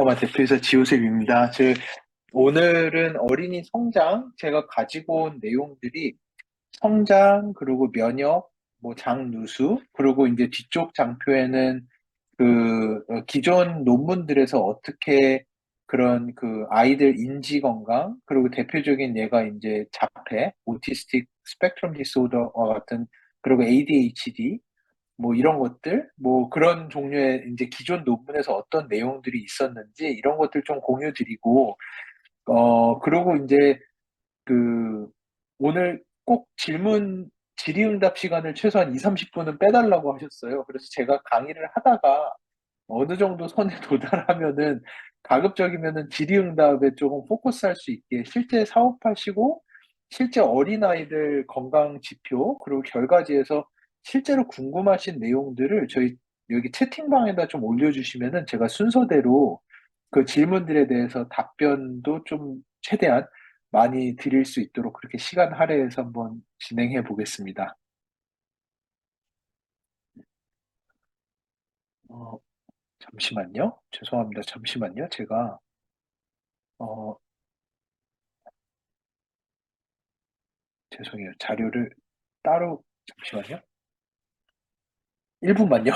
바이오파마 대표이사 지호셉입니다. 오늘은 어린이 성장, 제가 가지고 온 내용들이 성장, 그리고 면역, 뭐 장누수, 그리고 이제 뒤쪽 장표에는 기존 논문들에서 어떻게 그런 그 아이들 인지 건강, 그리고 대표적인 예가 이제 자폐, 오티스틱 스펙트럼 디스오더와 같은, 그리고 ADHD, 뭐 이런 것들, 뭐 그런 종류의 이제 기존 논문에서 어떤 내용들이 있었는지 이런 것들 좀 공유 드리고, 그리고 이제 그 오늘 꼭 질의응답 시간을 최소한 2, 30분은 빼달라고 하셨어요. 그래서 제가 강의를 하다가 어느 정도 선에 도달하면은 가급적이면은 질의응답에 조금 포커스할 수 있게 실제 사업하시고 실제 어린아이들 건강 지표 그리고 결과지에서 실제로 궁금하신 내용들을 저희 여기 채팅방에다 좀 올려주시면은 제가 순서대로 그 질문들에 대해서 답변도 좀 최대한 많이 드릴 수 있도록 그렇게 시간 할애해서 한번 진행해 보겠습니다. 어, 잠시만요. 죄송합니다. 잠시만요. 제가 어, 죄송해요. 자료를 따로, 잠시만요. 1분만요.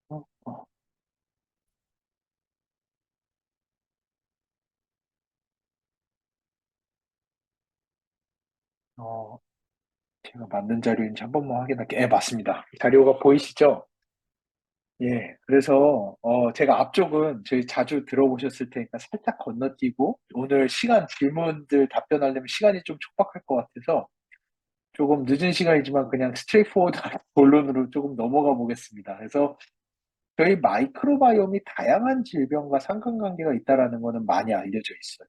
어, 어, 어, 제가 맞는 자료인지 한 번만 확인할게요. 예, 맞습니다. 자료가 보이시죠? 예, 그래서 제가 앞쪽은 저희 자주 들어보셨을 테니까 살짝 건너뛰고 오늘 질문들 답변하려면 시간이 좀 촉박할 것 같아서 조금 늦은 시간이지만 그냥 스트레이트포워드한 본론으로 조금 넘어가 보겠습니다. 그래서 저희 마이크로바이옴이 다양한 질병과 상관관계가 있다라는 거는 많이 알려져 있어요.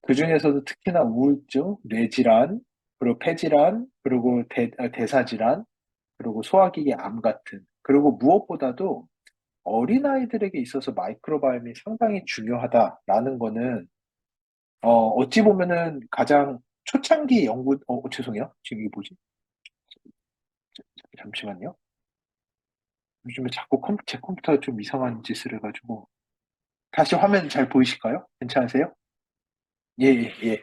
그중에서도 특히나 우울증, 뇌질환, 그리고 폐질환, 그리고 대사질환, 그리고 소화기계 암 같은, 그리고 무엇보다도 어린아이들에게 있어서 마이크로바이옴이 상당히 중요하다라는 거는, 어찌 보면은 가장 초창기 죄송해요. 지금 이게 뭐지? 잠시만요. 요즘에 자꾸 제 컴퓨터가 좀 이상한 짓을 해가지고. 다시 화면 잘 보이실까요? 괜찮으세요? 예, 예, 예.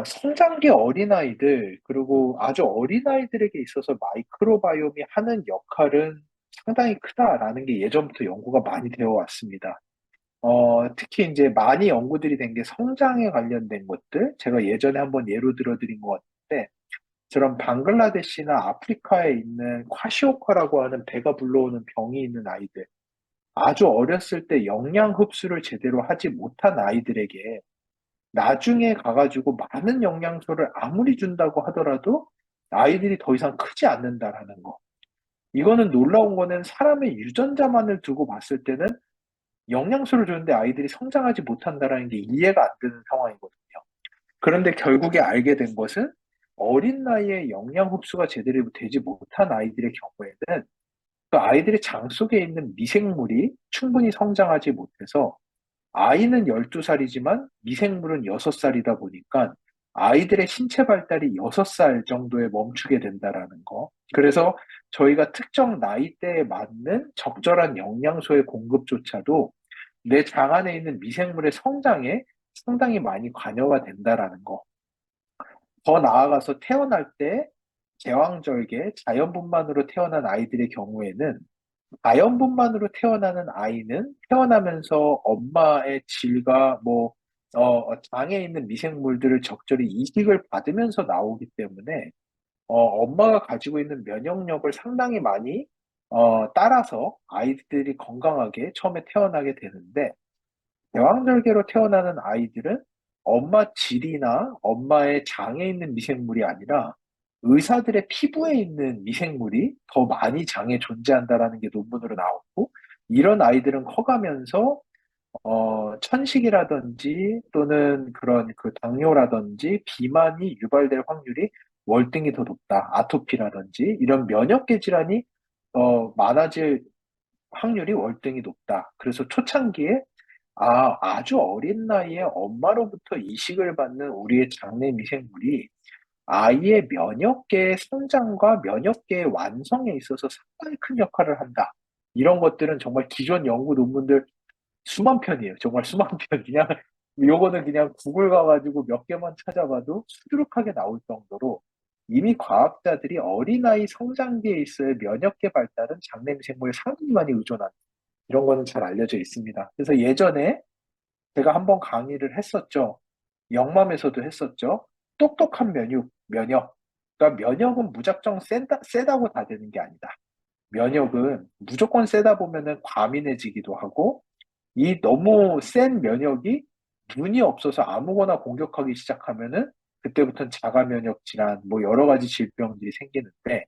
성장기 어린아이들, 그리고 아주 어린아이들에게 있어서 마이크로바이옴이 하는 역할은 상당히 크다라는 게 예전부터 연구가 많이 되어 왔습니다. 특히 이제 많이 연구들이 된 게 성장에 관련된 것들, 제가 예전에 한번 예로 들어드린 것 같은데, 저런 방글라데시나 아프리카에 있는 콰시오카라고 하는 배가 불러오는 병이 있는 아이들, 아주 어렸을 때 영양 흡수를 제대로 하지 못한 아이들에게 나중에 가가지고 많은 영양소를 아무리 준다고 하더라도 아이들이 더 이상 크지 않는다라는 거. 이거는 놀라운 거는 사람의 유전자만을 두고 봤을 때는 영양소를 주는데 아이들이 성장하지 못한다라는 게 이해가 안 되는 상황이거든요. 그런데 결국에 알게 된 것은 어린 나이에 영양 흡수가 제대로 되지 못한 아이들의 경우에는 그 아이들의 장 속에 있는 미생물이 충분히 성장하지 못해서 아이는 12살이지만 미생물은 6살이다 보니까 아이들의 신체 발달이 6살 정도에 멈추게 된다라는 거. 그래서 저희가 특정 나이대에 맞는 적절한 영양소의 공급조차도 내 장 안에 있는 미생물의 성장에 상당히 많이 관여가 된다라는 거. 더 나아가서 태어날 때 제왕절개, 자연분만으로 태어난 아이들의 경우에는 자연분만으로 태어나는 아이는 태어나면서 엄마의 질과 장에 있는 미생물들을 적절히 이식을 받으면서 나오기 때문에 엄마가 가지고 있는 면역력을 상당히 많이 따라서 아이들이 건강하게 처음에 태어나게 되는데 제왕절개로 태어나는 아이들은 엄마 질이나 엄마의 장에 있는 미생물이 아니라 의사들의 피부에 있는 미생물이 더 많이 장에 존재한다라는 게 논문으로 나왔고, 이런 아이들은 커가면서 천식이라든지 또는 그런 그 당뇨라든지 비만이 유발될 확률이 월등히 더 높다. 아토피라든지 이런 면역계 질환이 많아질 확률이 월등히 높다. 그래서 초창기에 아주 어린 나이에 엄마로부터 이식을 받는 우리의 장내 미생물이 아이의 면역계의 성장과 면역계의 완성에 있어서 상당히 큰 역할을 한다. 이런 것들은 정말 기존 연구 논문들 수만 편이에요. 정말 수만 편. 그냥, 요거는 그냥 구글 가가지고 몇 개만 찾아봐도 수두룩하게 나올 정도로 이미 과학자들이 어린아이 성장기에 있어야 면역계 발달은 장내 미생물에 상당히 많이 의존한다. 이런 거는 잘 알려져 있습니다. 그래서 예전에 제가 한번 강의를 했었죠. 영맘에서도 했었죠. 똑똑한 면역. 그러니까 면역은 무작정 세다고 다 되는 게 아니다. 면역은 무조건 세다 보면은 과민해지기도 하고, 이 너무 센 면역이 눈이 없어서 아무거나 공격하기 시작하면은 그때부터는 자가 면역 질환, 뭐 여러 가지 질병들이 생기는데,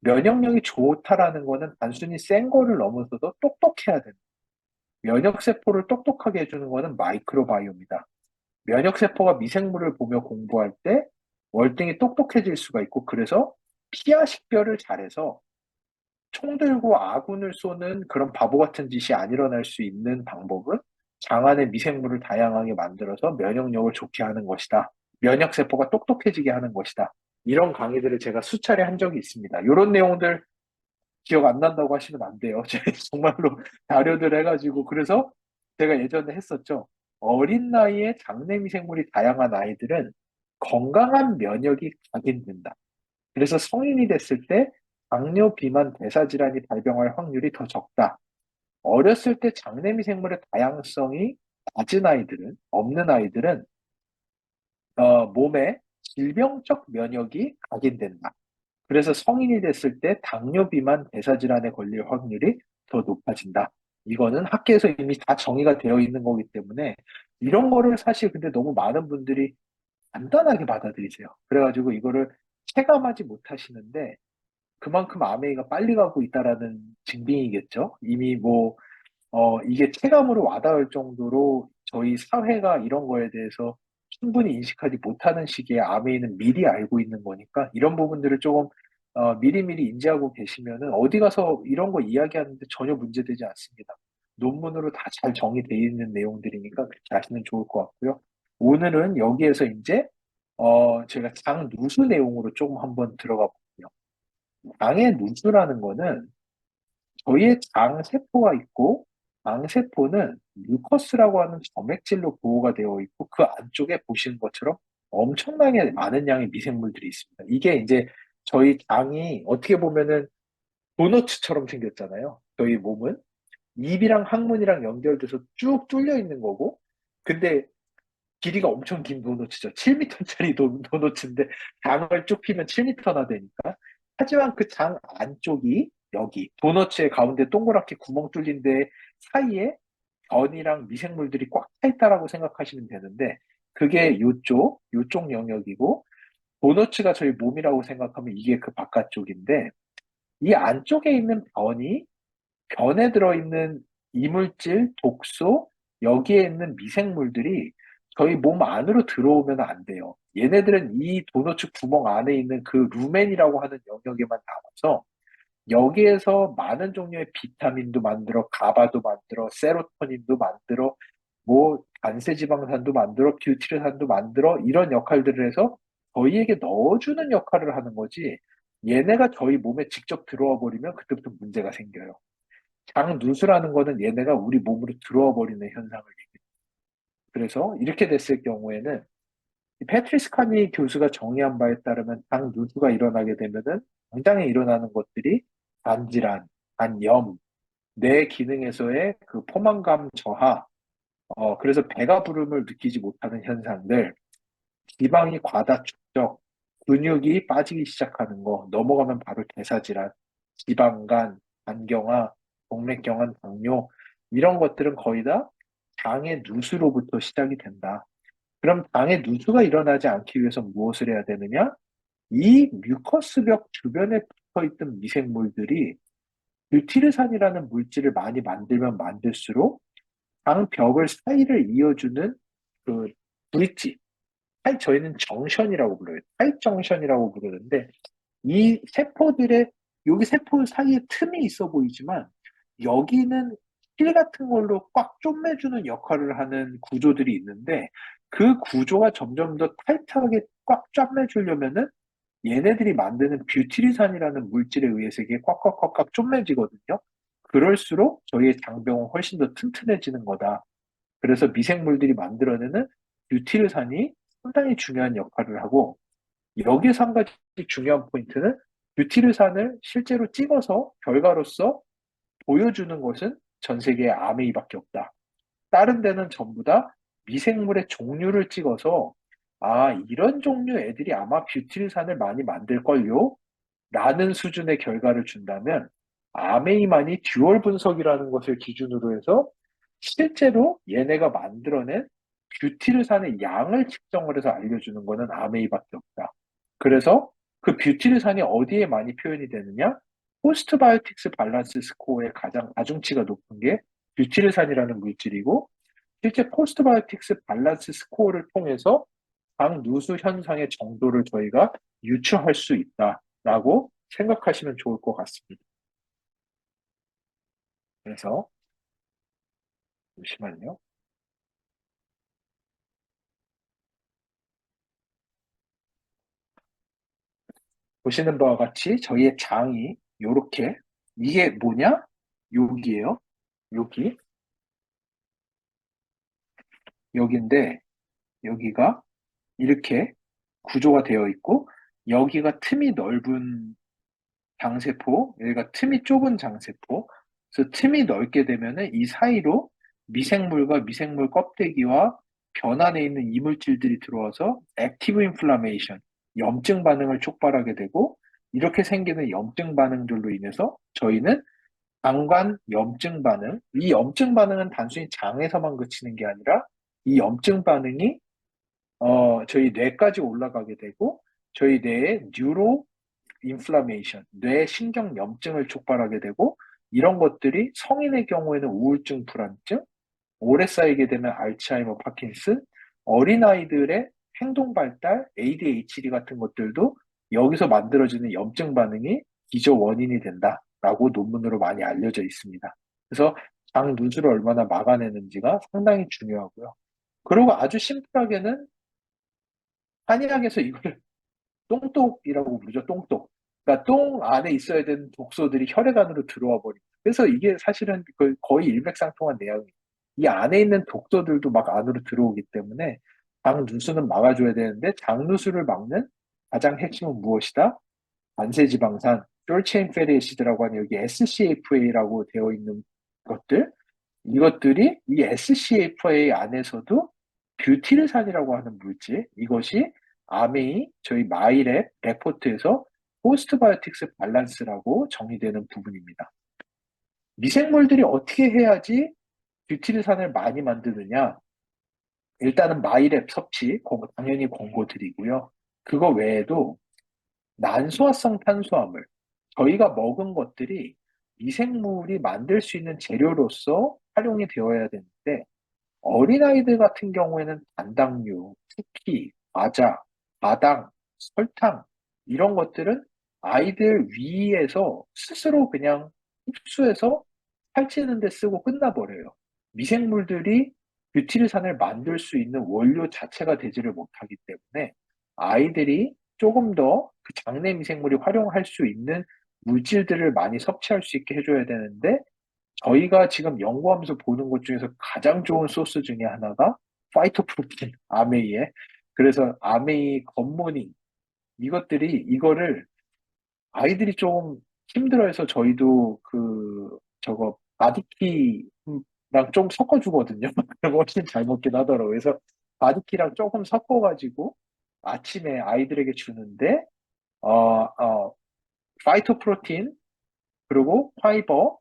면역력이 좋다라는 거는 단순히 센 거를 넘어서도 똑똑해야 된다. 면역세포를 똑똑하게 해주는 거는 마이크로바이옴이다. 면역세포가 미생물을 보며 공부할 때 월등히 똑똑해질 수가 있고, 그래서 피하 식별을 잘해서 총 들고 아군을 쏘는 그런 바보 같은 짓이 안 일어날 수 있는 방법은 장 안에 미생물을 다양하게 만들어서 면역력을 좋게 하는 것이다. 면역세포가 똑똑해지게 하는 것이다. 이런 강의들을 제가 수차례 한 적이 있습니다. 이런 내용들 기억 안 난다고 하시면 안 돼요. 제가 정말로 자료들 해가지고. 그래서 제가 예전에 했었죠. 어린 나이에 장내 미생물이 다양한 아이들은 건강한 면역이 각인된다. 그래서 성인이 됐을 때 당뇨, 비만, 대사질환이 발병할 확률이 더 적다. 어렸을 때 장내 미생물의 다양성이 낮은 아이들은, 없는 아이들은 몸에 질병적 면역이 각인된다. 그래서 성인이 됐을 때 당뇨, 비만, 대사질환에 걸릴 확률이 더 높아진다. 이거는 학계에서 이미 다 정의가 되어 있는 거기 때문에 이런 거를 사실 근데 너무 많은 분들이 간단하게 받아들이세요. 그래가지고 이거를 체감하지 못하시는데 그만큼 아메이가 빨리 가고 있다라는 증빙이겠죠. 이미 뭐 이게 체감으로 와닿을 정도로 저희 사회가 이런 거에 대해서 충분히 인식하지 못하는 시기에 아메이는 미리 알고 있는 거니까 이런 부분들을 조금 미리미리 인지하고 계시면은 어디 가서 이런 거 이야기하는데 전혀 문제되지 않습니다. 논문으로 다 잘 정의되어 있는 내용들이니까 그렇게 하시면 좋을 것 같고요. 오늘은 여기에서 이제 제가 장 누수 내용으로 조금 한번 들어가 볼게요. 장의 누수라는 거는 저희의 장 세포가 있고, 장 세포는 뮤커스라고 하는 점액질로 보호가 되어 있고, 그 안쪽에 보시는 것처럼 엄청나게 많은 양의 미생물들이 있습니다. 이게 이제 저희 장이 어떻게 보면은 도너츠처럼 생겼잖아요. 저희 몸은 입이랑 항문이랑 연결돼서 쭉 뚫려 있는 거고, 근데 길이가 엄청 긴 도너츠죠. 7m짜리 도너츠인데 장을 쭉 피면 7m나 되니까. 하지만 그 장 안쪽이 여기 도너츠의 가운데 동그랗게 구멍 뚫린 데 사이에 변이랑 미생물들이 꽉 차 있다라고 생각하시면 되는데 그게 요쪽 영역이고 도너츠가 저희 몸이라고 생각하면 이게 그 바깥쪽인데 이 안쪽에 있는 변에 들어있는 이물질, 독소, 여기에 있는 미생물들이 저희 몸 안으로 들어오면 안 돼요. 얘네들은 이 도너츠 구멍 안에 있는 그 루멘이라고 하는 영역에만 남아서 여기에서 많은 종류의 비타민도 만들어, 가바도 만들어, 세로토닌도 만들어, 뭐 단세지방산도 만들어, 뷰티르산도 만들어 이런 역할들을 해서 저희에게 넣어주는 역할을 하는 거지. 얘네가 저희 몸에 직접 들어와 버리면 그때부터 문제가 생겨요. 장누수라는 거는 얘네가 우리 몸으로 들어와 버리는 현상을 얘기해요. 그래서 이렇게 됐을 경우에는 패트리스 카니 교수가 정의한 바에 따르면 장누수가 일어나게 되면은 당장에 일어나는 것들이 단질환, 단염, 뇌 기능에서의 그 포만감 저하, 그래서 배가 부름을 느끼지 못하는 현상들, 지방이 과다 축적, 근육이 빠지기 시작하는 거, 넘어가면 바로 대사질환, 지방간, 간경화, 동맥경화, 당뇨, 이런 것들은 거의 다 장의 누수로부터 시작이 된다. 그럼 장의 누수가 일어나지 않기 위해서 무엇을 해야 되느냐? 이 뮤커스벽 주변에 붙어 있던 미생물들이 뷰티르산이라는 물질을 많이 만들면 만들수록 장 벽을 사이를 이어주는 그 브릿지, 저희는 정션이라고 불러요. 타입정션이라고 부르는데 이 세포들의 여기 세포 사이에 틈이 있어 보이지만 여기는 실 같은 걸로 꽉 쪼매주는 역할을 하는 구조들이 있는데 그 구조가 점점 더 타이트하게 꽉 쪼매주려면은 얘네들이 만드는 뷰티리산이라는 물질에 의해서 이게 꽉꽉꽉꽉 쪼매지거든요. 그럴수록 저희의 장벽은 훨씬 더 튼튼해지는 거다. 그래서 미생물들이 만들어내는 뷰티르산이 상당히 중요한 역할을 하고 여기에서 한 가지 중요한 포인트는 뷰티르산을 실제로 찍어서 결과로서 보여주는 것은 전 세계에 아메이밖에 없다. 다른 데는 전부 다 미생물의 종류를 찍어서 아, 이런 종류 애들이 아마 뷰티르산을 많이 만들걸요? 라는 수준의 결과를 준다면 아메이만이 듀얼 분석이라는 것을 기준으로 해서 실제로 얘네가 만들어낸 뷰티르산의 양을 측정을 해서 알려주는 거는 아메이밖에 없다. 그래서 그 뷰티르산이 어디에 많이 표현이 되느냐? 포스트바이오틱스 밸런스 스코어의 가장 가중치가 높은 게 뷰티르산이라는 물질이고 실제 포스트바이오틱스 밸런스 스코어를 통해서 장 누수 현상의 정도를 저희가 유추할 수 있다라고 생각하시면 좋을 것 같습니다. 그래서 잠시만요. 보시는 바와 같이 저희의 장이 요렇게 이게 뭐냐? 여기에요. 여기 여기인데 여기가 이렇게 구조가 되어 있고 여기가 틈이 넓은 장세포, 여기가 틈이 좁은 장세포. 그래서 틈이 넓게 되면은 이 사이로 미생물과 미생물 껍데기와 변 안에 있는 이물질들이 들어와서 액티브 인플라메이션, 염증 반응을 촉발하게 되고 이렇게 생기는 염증 반응들로 인해서 저희는 장관 염증 반응, 이 염증 반응은 단순히 장에서만 그치는 게 아니라 이 염증 반응이 저희 뇌까지 올라가게 되고 저희 뇌의 뉴로 인플라메이션, 뇌 신경 염증을 촉발하게 되고 이런 것들이 성인의 경우에는 우울증, 불안증, 오래 쌓이게 되면 알츠하이머, 파킨슨, 어린아이들의 행동 발달, ADHD 같은 것들도 여기서 만들어지는 염증 반응이 기저 원인이 된다라고 논문으로 많이 알려져 있습니다. 그래서 장 누수를 얼마나 막아내는지가 상당히 중요하고요. 그리고 아주 심플하게는 한의학에서 이걸 똥독이라고 부르죠, 똥독. 그러니까 똥 안에 있어야 되는 독소들이 혈액 안으로 들어와 버립니다. 그래서 이게 사실은 거의 일맥상통한 내용이에요. 이 안에 있는 독소들도 막 안으로 들어오기 때문에 장 누수는 막아줘야 되는데 장 누수를 막는 가장 핵심은 무엇이다? 관세지방산, 쫄체인 페리 애시드라고 하는 여기 SCFA라고 되어 있는 것들, 이것들이 이 SCFA 안에서도 뷰티르산이라고 하는 물질, 이것이 아메이 저희 마이랩 레포트에서 포스트바이오틱스 밸런스라고 정의되는 부분입니다. 미생물들이 어떻게 해야지 뷰티르산을 많이 만드느냐? 일단은 마이랩 섭취, 당연히 권고드리고요. 그거 외에도 난소화성 탄수화물, 저희가 먹은 것들이 미생물이 만들 수 있는 재료로서 활용이 되어야 되는데 어린아이들 같은 경우에는 단당류, 쿠키, 과자, 마당, 설탕 이런 것들은 아이들 위에서 스스로 그냥 흡수해서 살찌는 데 쓰고 끝나버려요. 미생물들이 뷰티르산을 만들 수 있는 원료 자체가 되지를 못하기 때문에 아이들이 조금 더 그 장내 미생물이 활용할 수 있는 물질들을 많이 섭취할 수 있게 해줘야 되는데 저희가 지금 연구하면서 보는 것 중에서 가장 좋은 소스 중에 하나가 파이토프로틴, 아메이에. 그래서 아메이, 겉모닝, 이것들이, 이거를 아이들이 좀 힘들어해서 저희도 저거, 바디키랑 좀 섞어주거든요. 훨씬 잘 먹긴 하더라고요. 그래서 바디키랑 조금 섞어가지고 아침에 아이들에게 주는데, 어, 파이토프로틴, 그리고 파이버,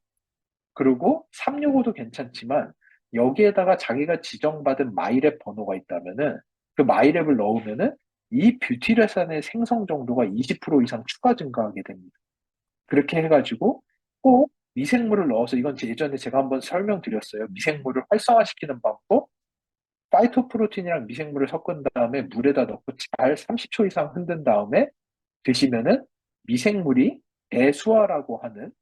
그리고 365도 괜찮지만 여기에다가 자기가 지정받은 마이랩 번호가 있다면은 그 마이랩을 넣으면은 이 뷰티레산의 생성 정도가 20% 이상 추가 증가하게 됩니다. 그렇게 해가지고 꼭 미생물을 넣어서 이건 예전에 제가 한번 설명드렸어요. 미생물을 활성화시키는 방법. 파이토프로틴이랑 미생물을 섞은 다음에 물에다 넣고 잘 30초 이상 흔든 다음에 드시면은 미생물이 대수화라고 하는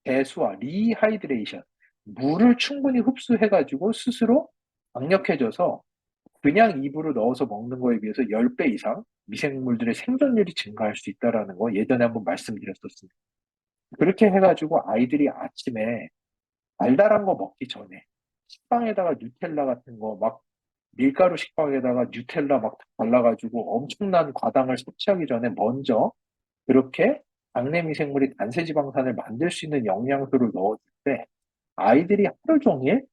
배수와 리하이드레이션, 물을 충분히 흡수해가지고 스스로 강력해져서 그냥 입으로 넣어서 먹는 거에 비해서 10배 이상 미생물들의 생존율이 증가할 수 있다라는 거 예전에 한번 말씀드렸었습니다. 그렇게 해가지고 아이들이 아침에 달달한 거 먹기 전에 식빵에다가 뉴텔라 같은 거 막 밀가루 식빵에다가 뉴텔라 막 발라가지고 엄청난 과당을 섭취하기 전에 먼저 그렇게 장내 미생물이 단세지방산을 만들 수 있는 영양소를 넣어줄 때 아이들이 하루 종일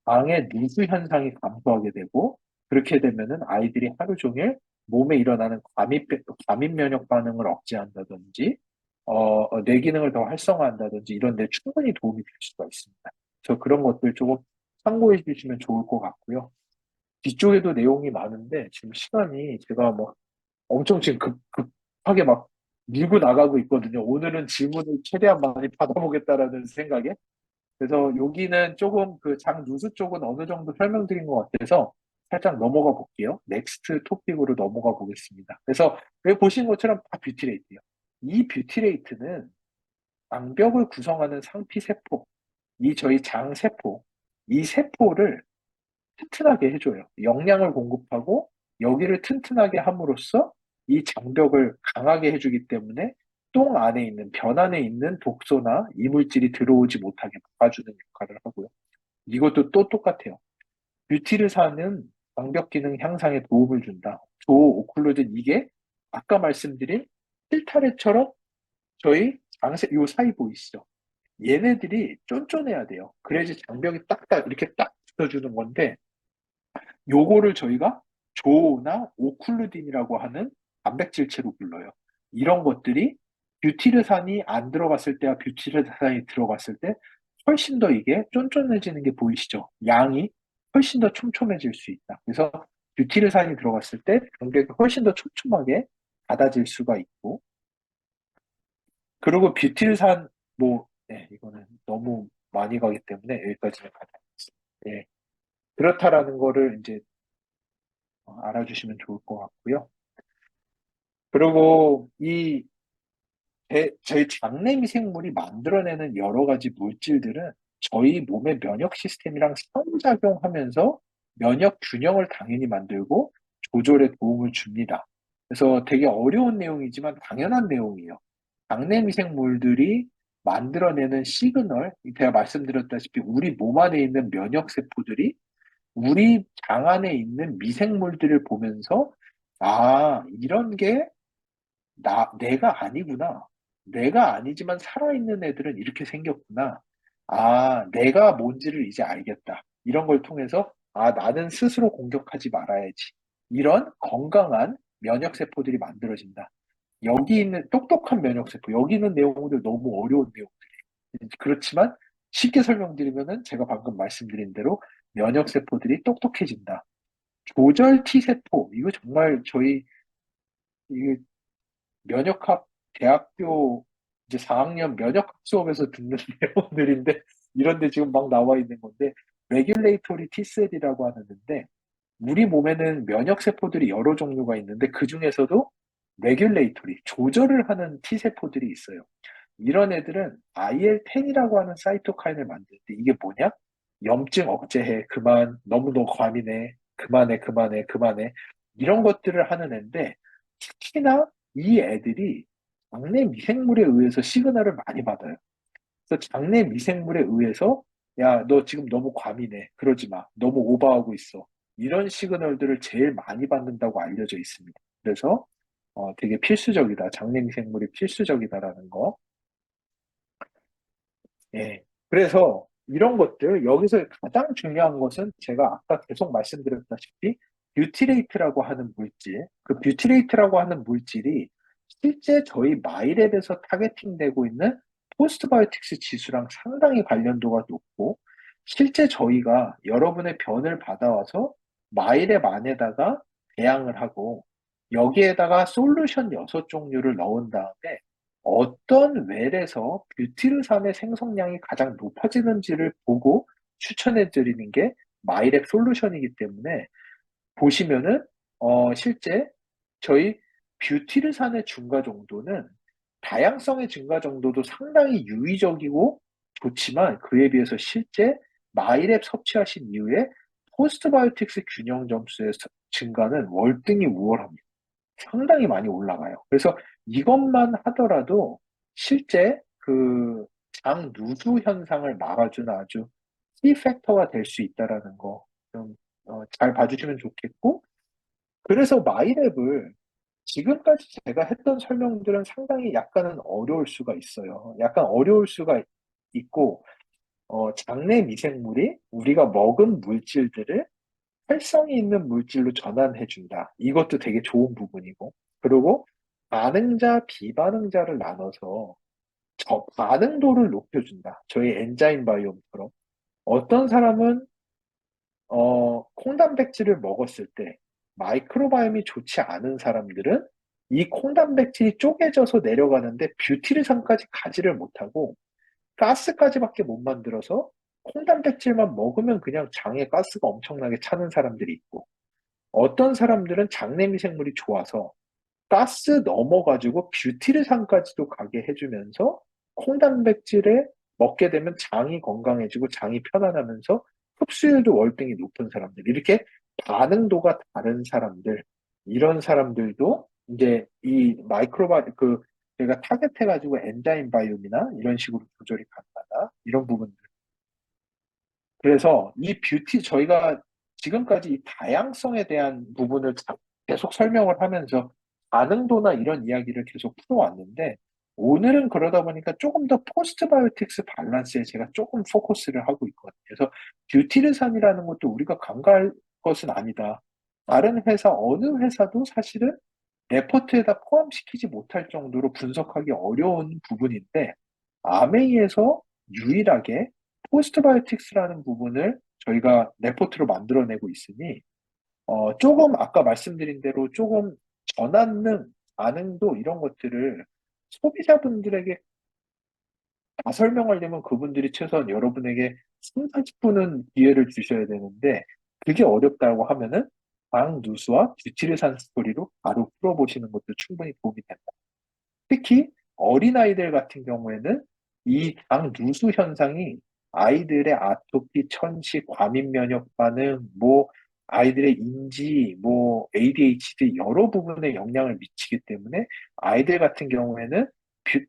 방에 누수 현상이 감소하게 되고 그렇게 되면은 아이들이 하루 종일 몸에 일어나는 과민 면역 반응을 억제한다든지 뇌 기능을 더 활성화한다든지 이런 데 충분히 도움이 될 수가 있습니다. 그래서 그런 것들 조금 참고해 주시면 좋을 것 같고요. 뒤쪽에도 내용이 많은데 지금 시간이 제가 뭐 엄청 지금 급하게 막 밀고 나가고 있거든요. 오늘은 질문을 최대한 많이 받아보겠다라는 생각에. 그래서 여기는 조금 그 장누수 쪽은 어느 정도 설명드린 것 같아서 살짝 넘어가 볼게요. 넥스트 토픽으로 넘어가 보겠습니다. 그래서 여기 보신 것처럼 다 뷰티레이트예요. 이 뷰티레이트는 장벽을 구성하는 상피세포, 이 저희 장세포, 이 세포를 튼튼하게 해줘요. 영양을 공급하고 여기를 튼튼하게 함으로써 이 장벽을 강하게 해주기 때문에 똥 안에 있는, 변 안에 있는 독소나 이물질이 들어오지 못하게 막아주는 역할을 하고요. 이것도 또 똑같아요. 뷰티르산은 장벽 기능 향상에 도움을 준다. 조오클루진 이게 아까 말씀드린 필타레처럼 저희 장세 요 사이 보이시죠? 얘네들이 쫀쫀해야 돼요. 그래야지 장벽이 딱딱 이렇게 딱 붙어주는 건데 요거를 저희가 조나 오클루딘이라고 하는 단백질체로 불러요. 이런 것들이 뷰티르산이 안 들어갔을 때와 뷰티르산이 들어갔을 때 훨씬 더 이게 쫀쫀해지는 게 보이시죠? 양이 훨씬 더 촘촘해질 수 있다. 그래서 뷰티르산이 들어갔을 때 경계가 훨씬 더 촘촘하게 닫아질 수가 있고 그리고 뷰티르산 뭐 네, 이거는 너무 많이 가기 때문에 여기까지는 가져가겠습니다. 예, 그렇다라는 거를 이제 알아주시면 좋을 것 같고요. 그리고 저희 장내 미생물이 만들어내는 여러 가지 물질들은 저희 몸의 면역 시스템이랑 상호작용하면서 면역 균형을 당연히 만들고 조절에 도움을 줍니다. 그래서 되게 어려운 내용이지만 당연한 내용이에요. 장내 미생물들이 만들어내는 시그널, 제가 말씀드렸다시피 우리 몸 안에 있는 면역 세포들이 우리 장 안에 있는 미생물들을 보면서 이런 게 내가 아니구나. 내가 아니지만 살아있는 애들은 이렇게 생겼구나. 내가 뭔지를 이제 알겠다. 이런 걸 통해서, 나는 스스로 공격하지 말아야지. 이런 건강한 면역세포들이 만들어진다. 여기 있는 똑똑한 면역세포, 여기 있는 내용들 너무 어려운 내용. 그렇지만 쉽게 설명드리면은 제가 방금 말씀드린 대로 면역세포들이 똑똑해진다. 조절 T세포, 이거 정말 저희 이 면역학 대학교 이제 4학년 면역학 수업에서 듣는 내용들인데 이런데 지금 막 나와 있는 건데 레귤레이토리 T셀이라고 하는데 우리 몸에는 면역 세포들이 여러 종류가 있는데 그 중에서도 레귤레이토리 조절을 하는 T세포들이 있어요. 이런 애들은 IL-10이라고 하는 사이토카인을 만드는데 이게 뭐냐? 염증 억제해 그만 너무 너 과민해 그만해 이런 것들을 하는 애인데 특히나 이 애들이 장내 미생물에 의해서 시그널을 많이 받아요. 그래서 장내 미생물에 의해서 야, 너 지금 너무 과민해. 그러지 마. 너무 오버하고 있어. 이런 시그널들을 제일 많이 받는다고 알려져 있습니다. 그래서 되게 필수적이다. 장내 미생물이 필수적이다라는 거. 예. 그래서 이런 것들, 여기서 가장 중요한 것은 제가 아까 계속 말씀드렸다시피 뷰티레이트라고 하는 물질, 그 뷰티레이트라고 하는 물질이 실제 저희 마이랩에서 타겟팅되고 있는 포스트바이오틱스 지수랑 상당히 관련도가 높고, 실제 저희가 여러분의 변을 받아와서 마이랩 안에다가 배양을 하고, 여기에다가 솔루션 6종류를 넣은 다음에 어떤 웰에서 뷰티르산의 생성량이 가장 높아지는지를 보고 추천해 드리는 게 마이랩 솔루션이기 때문에 보시면은 실제 저희 뷰티르산의 증가 정도는 다양성의 증가 정도도 상당히 유의적이고 좋지만 그에 비해서 실제 마이랩 섭취하신 이후에 포스트바이오틱스 균형 점수의 증가는 월등히 우월합니다. 상당히 많이 올라가요. 그래서 이것만 하더라도 실제 그 장 누수 현상을 막아주는 아주 키 팩터가 될 수 있다라는 거 좀 잘 봐주시면 좋겠고, 그래서 마이랩을 지금까지 제가 했던 설명들은 상당히 약간은 어려울 수가 있어요. 약간 어려울 수가 있고, 장내 미생물이 우리가 먹은 물질들을 활성이 있는 물질로 전환해준다. 이것도 되게 좋은 부분이고. 그리고 반응자, 비반응자를 나눠서 저 반응도를 높여준다. 저희 엔자임 바이옴처럼. 어떤 사람은 콩단백질을 먹었을 때 마이크로바이옴이 좋지 않은 사람들은 이 콩단백질이 쪼개져서 내려가는데 뷰티르산까지 가지를 못하고 가스까지밖에 못 만들어서 콩단백질만 먹으면 그냥 장에 가스가 엄청나게 차는 사람들이 있고, 어떤 사람들은 장내 미생물이 좋아서 가스 넘어가지고 뷰티르산까지도 가게 해주면서 콩단백질에 먹게 되면 장이 건강해지고 장이 편안하면서 흡수율도 월등히 높은 사람들, 이렇게 반응도가 다른 사람들, 이런 사람들도 이제 이 마이크로바 그 제가 타겟해가지고 엔자임 바이옴이나 이런 식으로 조절이 가능하다, 이런 부분들. 그래서 이 뷰티 저희가 지금까지 이 다양성에 대한 부분을 계속 설명을 하면서 반응도나 이런 이야기를 계속 풀어왔는데, 오늘은 그러다 보니까 조금 더 포스트바이오틱스 밸런스에 제가 조금 포커스를 하고 있거든요. 그래서 뷰티르산이라는 것도 우리가 간과할 것은 아니다. 다른 회사 어느 회사도 사실은 레포트에다 포함시키지 못할 정도로 분석하기 어려운 부분인데, 아메이에서 유일하게 포스트바이오틱스라는 부분을 저희가 레포트로 만들어내고 있으니, 조금 아까 말씀드린 대로 조금 전환능, 반응도 이런 것들을 소비자분들에게 다 설명하려면 그분들이 최소한 여러분에게 3, 40분은 기회를 주셔야 되는데, 그게 어렵다고 하면은 방 누수와 뷰티르산 스토리로 바로 풀어보시는 것도 충분히 도움이 된다. 특히 어린아이들 같은 경우에는 이 장 누수 현상이 아이들의 아토피, 천식, 과민 면역 반응, 뭐 아이들의 인지, 뭐 ADHD 여러 부분에 영향을 미치기 때문에 아이들 같은 경우에는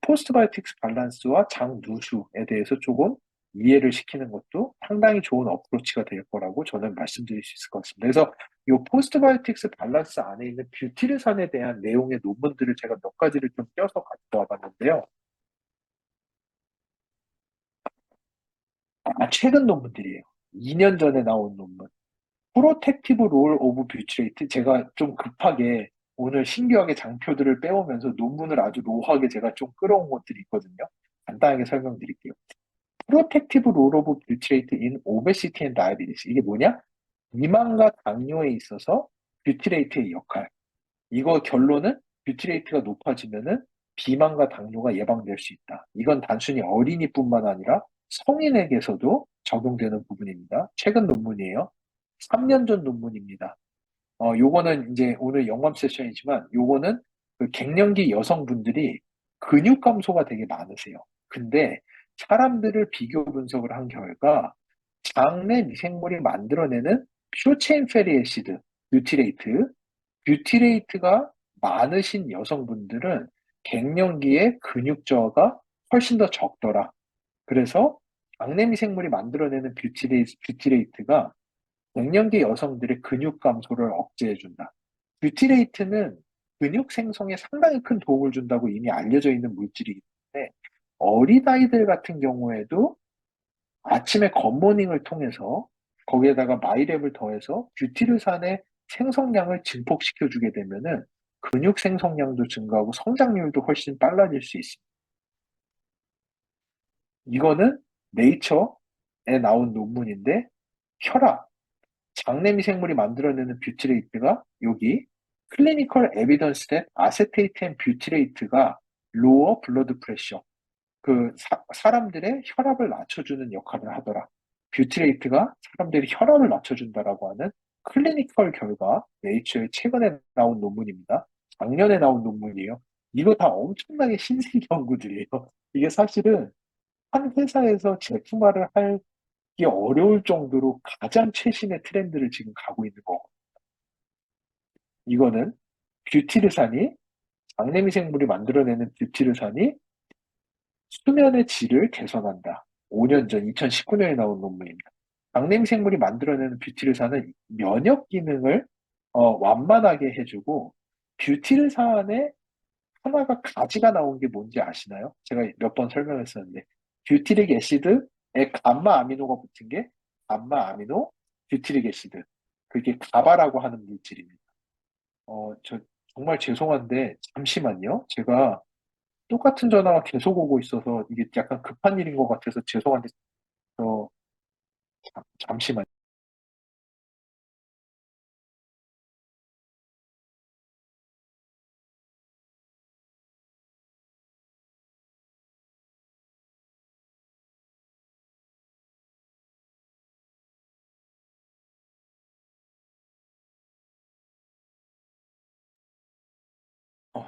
포스트바이오틱스 밸런스와 장 누수에 대해서 조금 이해를 시키는 것도 상당히 좋은 어프로치가 될 거라고 저는 말씀드릴 수 있을 것 같습니다. 그래서 이 포스트바이오틱스 밸런스 안에 있는 뷰티르산에 대한 내용의 논문들을 제가 몇 가지를 좀 껴서 가져와 봤는데요. 최근 논문들이에요. 2년 전에 나온 논문. 프로텍티브 롤 오브 뷰티레이트. 제가 좀 급하게 오늘 신기하게 장표들을 빼오면서 논문을 아주 로하게 제가 좀 끌어온 것들이 있거든요. 간단하게 설명드릴게요. 프로텍티브 롤 오브 뷰티레이트 인 오베시티 앤 다이비티스. 이게 뭐냐? 비만과 당뇨에 있어서 뷰티레이트의 역할. 이거 결론은 뷰티레이트가 높아지면은 비만과 당뇨가 예방될 수 있다. 이건 단순히 어린이뿐만 아니라 성인에게서도 적용되는 부분입니다. 최근 논문이에요. 3년 전 논문입니다. 요거는 이제 오늘 영암 세션이지만 요거는 그 갱년기 여성분들이 근육 감소가 되게 많으세요. 근데 사람들을 비교 분석을 한 결과 장내 미생물이 만들어내는 쇼체인 패리 애시드, 뷰티레이트, 뷰티레이트가 많으신 여성분들은 갱년기에 근육 저하가 훨씬 더 적더라. 그래서 장내 미생물이 만들어내는 뷰티레이트가 갱년기 여성들의 근육 감소를 억제해준다. 뷰티레이트는 근육 생성에 상당히 큰 도움을 준다고 이미 알려져 있는 물질이기 때문에 어린아이들 같은 경우에도 아침에 굿모닝을 통해서 거기에다가 마이랩을 더해서 뷰티르산의 생성량을 증폭시켜 주게 되면은 근육 생성량도 증가하고 성장률도 훨씬 빨라질 수 있습니다. 이거는 네이처에 나온 논문인데, 혈압, 장내 미생물이 만들어내는 뷰티레이트가 여기 클리니컬 에비던스 된 아세테이트 앤 뷰티레이트가 로어 블러드 프레셔, 그 사람들의 혈압을 낮춰주는 역할을 하더라. 뷰티레이트가 사람들의 혈압을 낮춰준다라고 하는 클리니컬 결과, 네이처에 최근에 나온 논문입니다. 작년에 나온 논문이에요. 이거 다 엄청나게 신생 연구들이에요. 이게 사실은 한 회사에서 제품화를 하기 어려울 정도로 가장 최신의 트렌드를 지금 가고 있는 거. 이거는 뷰티르산이 장내미생물이 만들어내는 뷰티르산이 수면의 질을 개선한다. 5년 전 2019년에 나온 논문입니다. 장내미생물이 만들어내는 뷰티르산은 면역 기능을 완만하게 해주고 뷰티르산에 하나가 가지가 나온 게 뭔지 아시나요? 제가 몇 번 설명했었는데 뷰티릭 애시드에 감마 아미노가 붙은 게 감마 아미노 뷰티릭 애시드 그게 가바라고 하는 물질입니다. 저 정말 죄송한데 잠시만요. 제가 똑같은 전화가 계속 오고 있어서 이게 약간 급한 일인 것 같아서 죄송한데 저 잠시만요.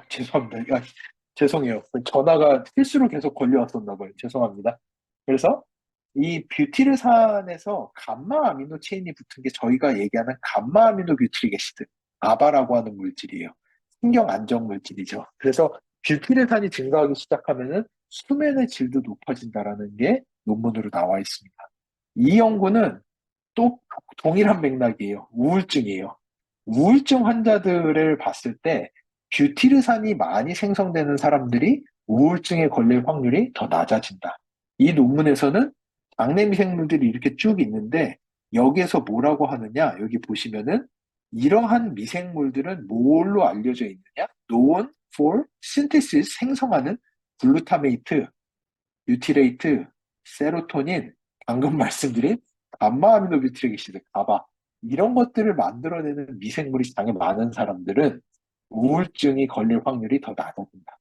죄송합니다. 죄송해요. 전화가 필수로 계속 걸려왔었나 봐요. 죄송합니다. 그래서 이 뷰티르산에서 감마 아미노 체인이 붙은 게 저희가 얘기하는 감마 아미노 뷰티릭 애시드, 아바라고 하는 물질이에요. 신경 안정 물질이죠. 그래서 뷰티르산이 증가하기 시작하면은 수면의 질도 높아진다라는 게 논문으로 나와 있습니다. 이 연구는 또 동일한 맥락이에요. 우울증이에요. 우울증 환자들을 봤을 때 뷰티르산이 많이 생성되는 사람들이 우울증에 걸릴 확률이 더 낮아진다. 이 논문에서는 장내 미생물들이 이렇게 쭉 있는데 여기에서 뭐라고 하느냐? 여기 보시면은 이러한 미생물들은 뭘로 알려져 있느냐? known for synthesis 생성하는 글루타메이트, 유티레이트, 세로토닌, 방금 말씀드린 감마아미노뷰티릭 애시드, 가바 이런 것들을 만들어내는 미생물이 장에 많은 사람들은 우울증이 걸릴 확률이 더 낮아진다.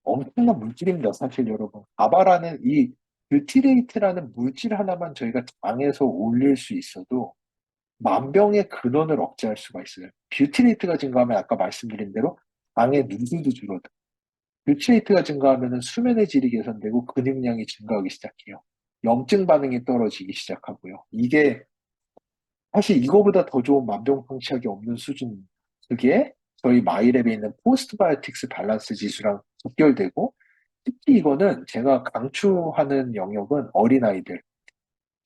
엄청난 물질입니다, 사실 여러분. 가바라는 이 뷰티레이트라는 물질 하나만 저희가 장에서 올릴 수 있어도 만병의 근원을 억제할 수가 있어요. 뷰티레이트가 증가하면 아까 말씀드린 대로 장의 누수도 줄어들고 뷰티레이트가 증가하면 수면의 질이 개선되고 근육량이 증가하기 시작해요. 염증 반응이 떨어지기 시작하고요. 이게 사실 이거보다 더 좋은 만병통치약이 없는 수준입니다. 그게 저희 마이랩에 있는 포스트바이오틱스 밸런스 지수랑 직결되고 특히 이거는 제가 강추하는 영역은 어린아이들.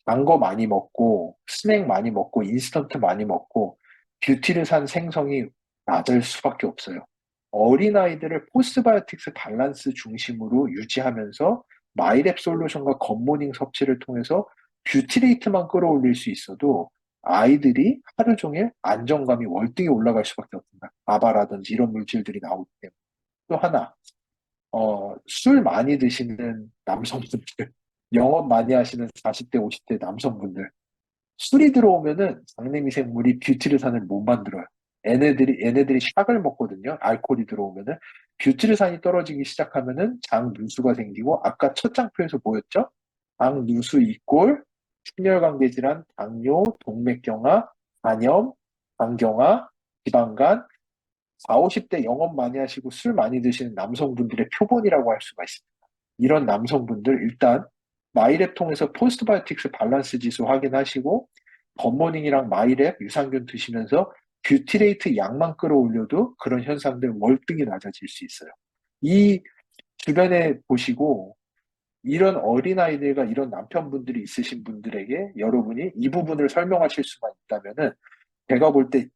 단 거 많이 먹고 스낵 많이 먹고 인스턴트 많이 먹고 뷰티를 산 생성이 낮을 수밖에 없어요. 어린아이들을 포스바이오틱스 밸런스 중심으로 유지하면서 마이랩 솔루션과 겉모닝 섭취를 통해서 뷰티레이트만 끌어올릴 수 있어도 아이들이 하루 종일 안정감이 월등히 올라갈 수밖에 없습니다. 아바라든지 이런 물질들이 나오기 때문에. 또 하나, 술 많이 드시는 남성분들, 영업 많이 하시는 40대, 50대 남성분들, 술이 들어오면은 장내미생물이 뷰티르산을 못 만들어요. 얘네들이 샥을 먹거든요. 알코올이 들어오면은. 뷰티르산이 떨어지기 시작하면은 장 누수가 생기고, 아까 첫 장표에서 보였죠? 장 누수 이꼴, 심혈관계 질환, 당뇨, 동맥경화, 간염, 간경화, 지방간, 4, 50대 영업 많이 하시고 술 많이 드시는 남성분들의 표본이라고 할 수가 있습니다. 이런 남성분들 일단 마이랩 통해서 포스트바이오틱스 밸런스 지수 확인하시고 겉모닝이랑 마이랩 유산균 드시면서 뷰티레이트 양만 끌어올려도 그런 현상들 월등히 낮아질 수 있어요. 이 주변에 보시고 이런 어린아이들과 이런 남편분들이 있으신 분들에게 여러분이 이 부분을 설명하실 수만 있다면은 제가 볼 때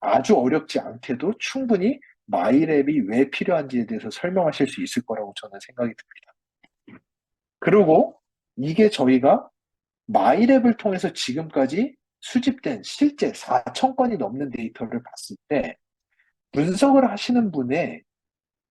아주 어렵지 않게도 충분히 마이랩이 왜 필요한지에 대해서 설명하실 수 있을 거라고 저는 생각이 듭니다. 그리고 이게 저희가 마이랩을 통해서 지금까지 수집된 실제 4천 건이 넘는 데이터를 봤을 때 분석을 하시는 분의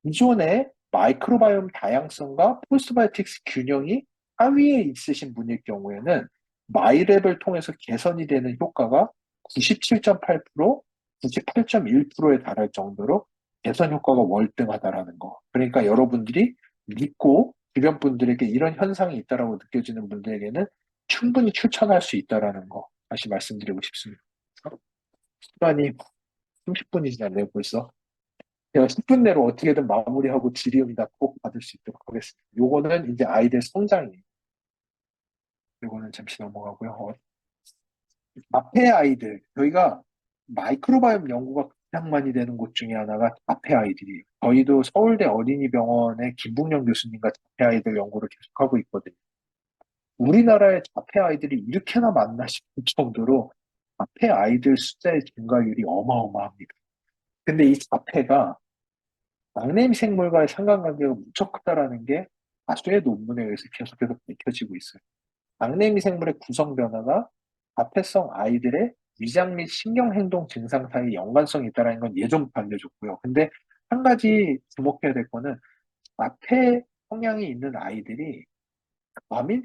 기존의 마이크로바이옴 다양성과 포스트바이오틱스 균형이 하위에 있으신 분일 경우에는 마이랩을 통해서 개선이 되는 효과가 97.8%, 98.1%에 달할 정도로 개선 효과가 월등하다라는 거. 그러니까 여러분들이 믿고 주변 분들에게 이런 현상이 있다라고 느껴지는 분들에게는 충분히 추천할 수 있다라는 거 다시 말씀드리고 싶습니다. 시간이 30분이 지났네요, 벌써. 제가 10분 내로 어떻게든 마무리하고 질의응답 꼭 받을 받을 수 있도록 하겠습니다. 요거는 이제 아이들 성장이에요. 요거는 잠시 넘어가고요. 자폐 아이들, 저희가 마이크로바이옴 연구가 가장 많이 되는 곳 중에 하나가 자폐 아이들이에요. 저희도 서울대 어린이병원의 김북영 교수님과 자폐 아이들 연구를 계속하고 있거든요. 우리나라의 자폐 아이들이 이렇게나 많나 싶을 정도로 자폐 아이들 숫자의 증가율이 어마어마합니다. 근데 이 자폐가 막내 미생물과의 상관관계가 무척 크다라는 게 다수의 논문에 의해서 계속해서 밝혀지고 있어요. 막내 미생물의 구성 변화가 자폐성 아이들의 위장 및 신경행동 증상 사이 연관성이 있다는 건 예전부터 알려줬고요. 근데 한 가지 주목해야 될 거는 자폐 성향이 있는 아이들이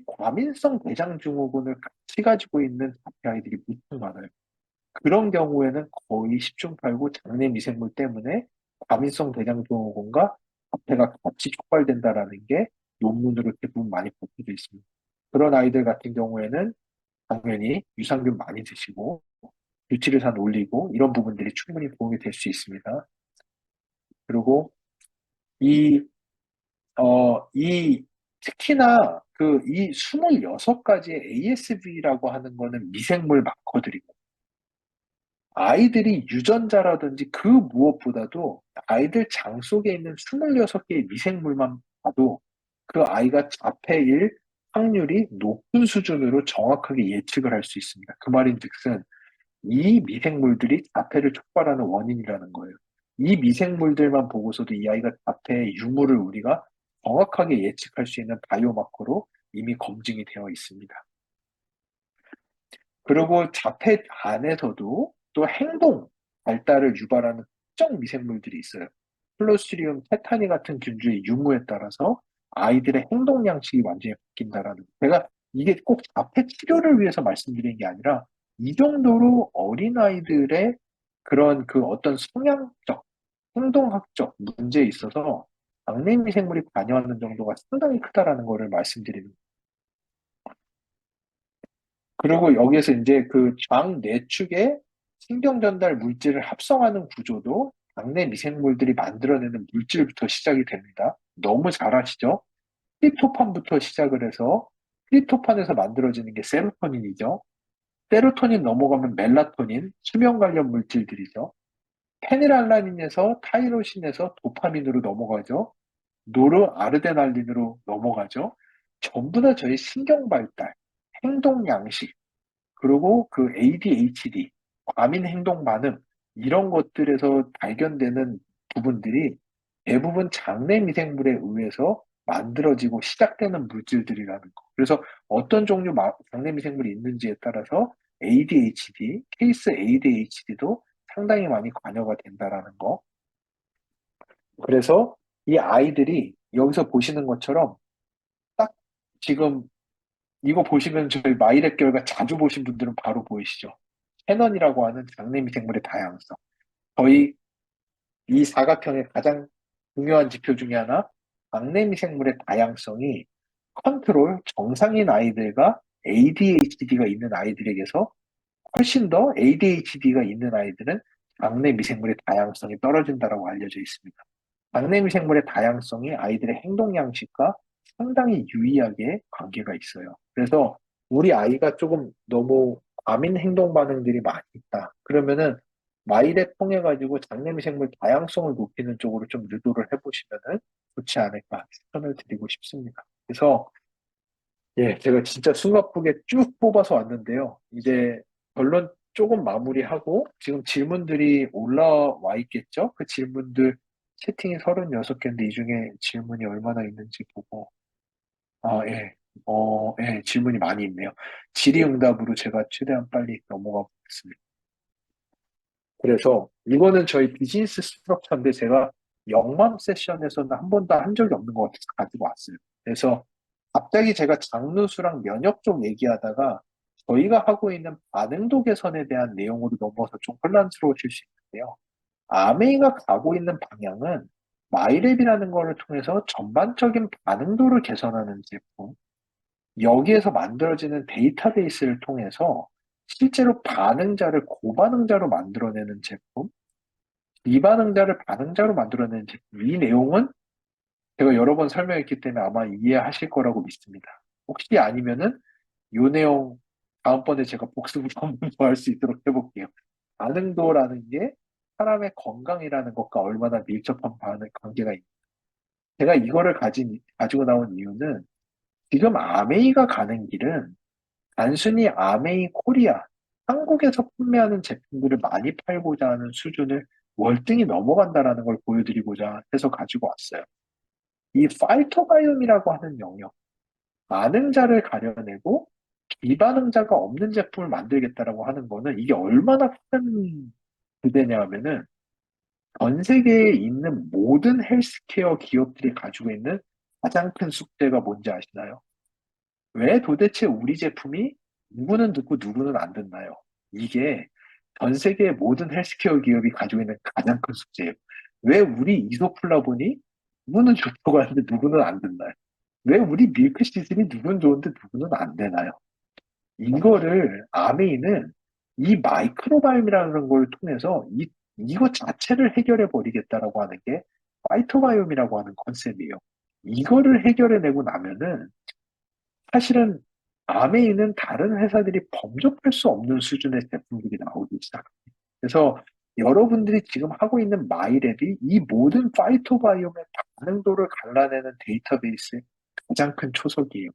과민성 대장증후군을 같이 가지고 있는 자폐 아이들이 무척 많아요. 그런 경우에는 거의 10중 8구 장내 미생물 때문에 과민성 대장증후군과 자폐가 같이 촉발된다라는 게 논문으로 대부분 많이 밝혀져 있습니다. 그런 아이들 같은 경우에는 당연히 유산균 많이 드시고 유치를산 올리고 이런 부분들이 충분히 도움이 될 수 있습니다. 그리고 이, 특히나 이 26가지의 ASV라고 하는 거는 미생물 마커들이고 아이들이 유전자라든지 그 무엇보다도 아이들 장 속에 있는 26개의 미생물만 봐도 그 아이가 자폐일 확률이 높은 수준으로 정확하게 예측을 할 수 있습니다. 그 말인즉슨 이 미생물들이 자폐를 촉발하는 원인이라는 거예요. 이 미생물들만 보고서도 이 아이가 자폐의 유무를 우리가 정확하게 예측할 수 있는 바이오마커로 이미 검증이 되어 있습니다. 그리고 자폐 안에서도 또 행동 발달을 유발하는 특정 미생물들이 있어요. 클로스트리움 테타니 같은 균주의 유무에 따라서 아이들의 행동 양식이 완전히 바뀐다라는. 제가 이게 꼭 자폐 치료를 위해서 말씀드린 게 아니라 이 정도로 어린아이들의 그런 어떤 성향적, 행동학적 문제에 있어서 장내 미생물이 관여하는 정도가 상당히 크다라는 거를 말씀드리는. 그리고 여기에서 이제 장 내축에 신경 전달 물질을 합성하는 구조도 장내 미생물들이 만들어내는 물질부터 시작이 됩니다. 너무 잘 아시죠? 트립토판부터 시작을 해서 트립토판에서 만들어지는 게 세로토닌이죠. 세로토닌 넘어가면 멜라토닌, 수면 관련 물질들이죠. 페닐알라닌에서 타이로신에서 도파민으로 넘어가죠. 노르아르데날린으로 넘어가죠. 전부 다 저희 신경 발달, 행동 양식, 그리고 ADHD, 과민 행동 반응, 이런 것들에서 발견되는 부분들이 대부분 장내 미생물에 의해서 만들어지고 시작되는 물질들이라는 거. 그래서 어떤 종류 장내 미생물이 있는지에 따라서 ADHD, 케이스 ADHD도 상당히 많이 관여가 된다라는 거. 그래서 이 아이들이 여기서 보시는 것처럼 딱 지금 이거 보시면 저희 마이랩 결과 자주 보신 분들은 바로 보이시죠? 캐넌이라고 하는 장내 미생물의 다양성. 저희 이 사각형의 가장 중요한 지표 중에 하나, 장내 미생물의 다양성이 컨트롤, 정상인 아이들과 ADHD가 있는 아이들에게서 훨씬 더 ADHD가 있는 아이들은 장내 미생물의 다양성이 떨어진다고 알려져 있습니다. 장내 미생물의 다양성이 아이들의 행동 양식과 상당히 유의하게 관계가 있어요. 그래서 우리 아이가 조금 너무 과민 행동 반응들이 많이 있다. 그러면은 마이랩 통해 가지고 장내 미생물 다양성을 높이는 쪽으로 좀 유도를 해보시면은 좋지 않을까 추천을 드리고 싶습니다. 그래서 예, 제가 진짜 숨가쁘게 쭉 뽑아서 왔는데요. 이제 결론 조금 마무리하고 지금 질문들이 올라와 있겠죠? 그 질문들 채팅이 36개인데 이 중에 질문이 얼마나 있는지 보고 아, 예. 예, 질문이 많이 있네요. 질의응답으로 제가 최대한 빨리 넘어가 보겠습니다. 그래서 이거는 저희 비즈니스 스트럭처인데 제가 영맘 세션에서는 한 번도 한 적이 없는 것 같아서 가지고 왔어요. 그래서 갑자기 제가 장누수랑 면역 쪽 얘기하다가 저희가 하고 있는 반응도 개선에 대한 내용으로 넘어서 좀 혼란스러우실 수 있는데요. 아메이가 가고 있는 방향은 마이랩이라는 거를 통해서 전반적인 반응도를 개선하는 제품, 여기에서 만들어지는 데이터베이스를 통해서 실제로 반응자를 고반응자로 만들어내는 제품, 비반응자를 반응자로 만들어내는 제품, 이 내용은 제가 여러 번 설명했기 때문에 아마 이해하실 거라고 믿습니다. 혹시 아니면은 요 내용 다음번에 제가 복습을 한번 더 할 수 있도록 해볼게요. 반응도라는 게 사람의 건강이라는 것과 얼마나 밀접한 관계가 있는. 제가 이거를 가지고 나온 이유는 지금 아메이가 가는 길은 단순히 아메이 코리아, 한국에서 판매하는 제품들을 많이 팔고자 하는 수준을 월등히 넘어간다라는 걸 보여드리고자 해서 가지고 왔어요. 이 파이토바이옴이라고 하는 영역, 반응자를 가려내고 비반응자가 없는 제품을 만들겠다라고 하는 거는 이게 얼마나 큰 부대냐 하면은 전 세계에 있는 모든 헬스케어 기업들이 가지고 있는 가장 큰 숙제가 뭔지 아시나요? 왜 도대체 우리 제품이 누구는 듣고 누구는 안 듣나요? 이게 전 세계의 모든 헬스케어 기업이 가지고 있는 가장 큰 숙제예요. 왜 우리 이소플라본이 누구는 좋다고 하는데 누구는 안 듣나요? 왜 우리 밀크 시슬이 누군 좋은데 누구는 안 되나요? 이거를 아메이는 이 마이크로바이옴이라는 걸 통해서 이것 자체를 해결해 버리겠다라고 하는 게 파이토바이옴이라고 하는 컨셉이에요. 이거를 해결해내고 나면은 사실은 아메이는 다른 회사들이 범접할 수 없는 수준의 제품들이 나오기 시작합니다. 그래서 여러분들이 지금 하고 있는 마이랩이 이 모든 파이토바이옴의 반응도를 갈라내는 데이터베이스의 가장 큰 초석이에요.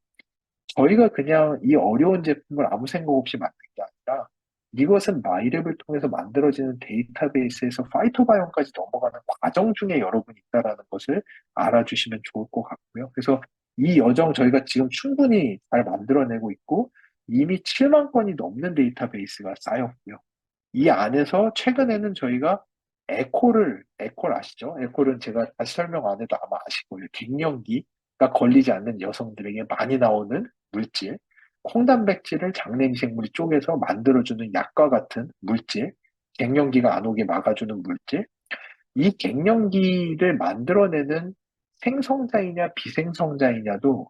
저희가 그냥 이 어려운 제품을 아무 생각 없이 만든 게 아니라 이것은 마이랩을 통해서 만들어지는 데이터베이스에서 파이토바이옴까지 넘어가는 과정 중에 여러분이 있다라는 것을 알아주시면 좋을 것 같고요. 그래서 이 여정 저희가 지금 충분히 잘 만들어내고 있고 이미 7만 건이 넘는 데이터베이스가 쌓였고요. 이 안에서 최근에는 저희가 에콜 아시죠? 에콜은 제가 다시 설명 안 해도 아마 아실 거예요. 갱년기가 걸리지 않는 여성들에게 많이 나오는 물질, 콩단백질을 장내 미생물이 쪼개서 만들어주는 약과 같은 물질, 갱년기가 안 오게 막아주는 물질, 이 갱년기를 만들어내는 생성자이냐 비생성자이냐도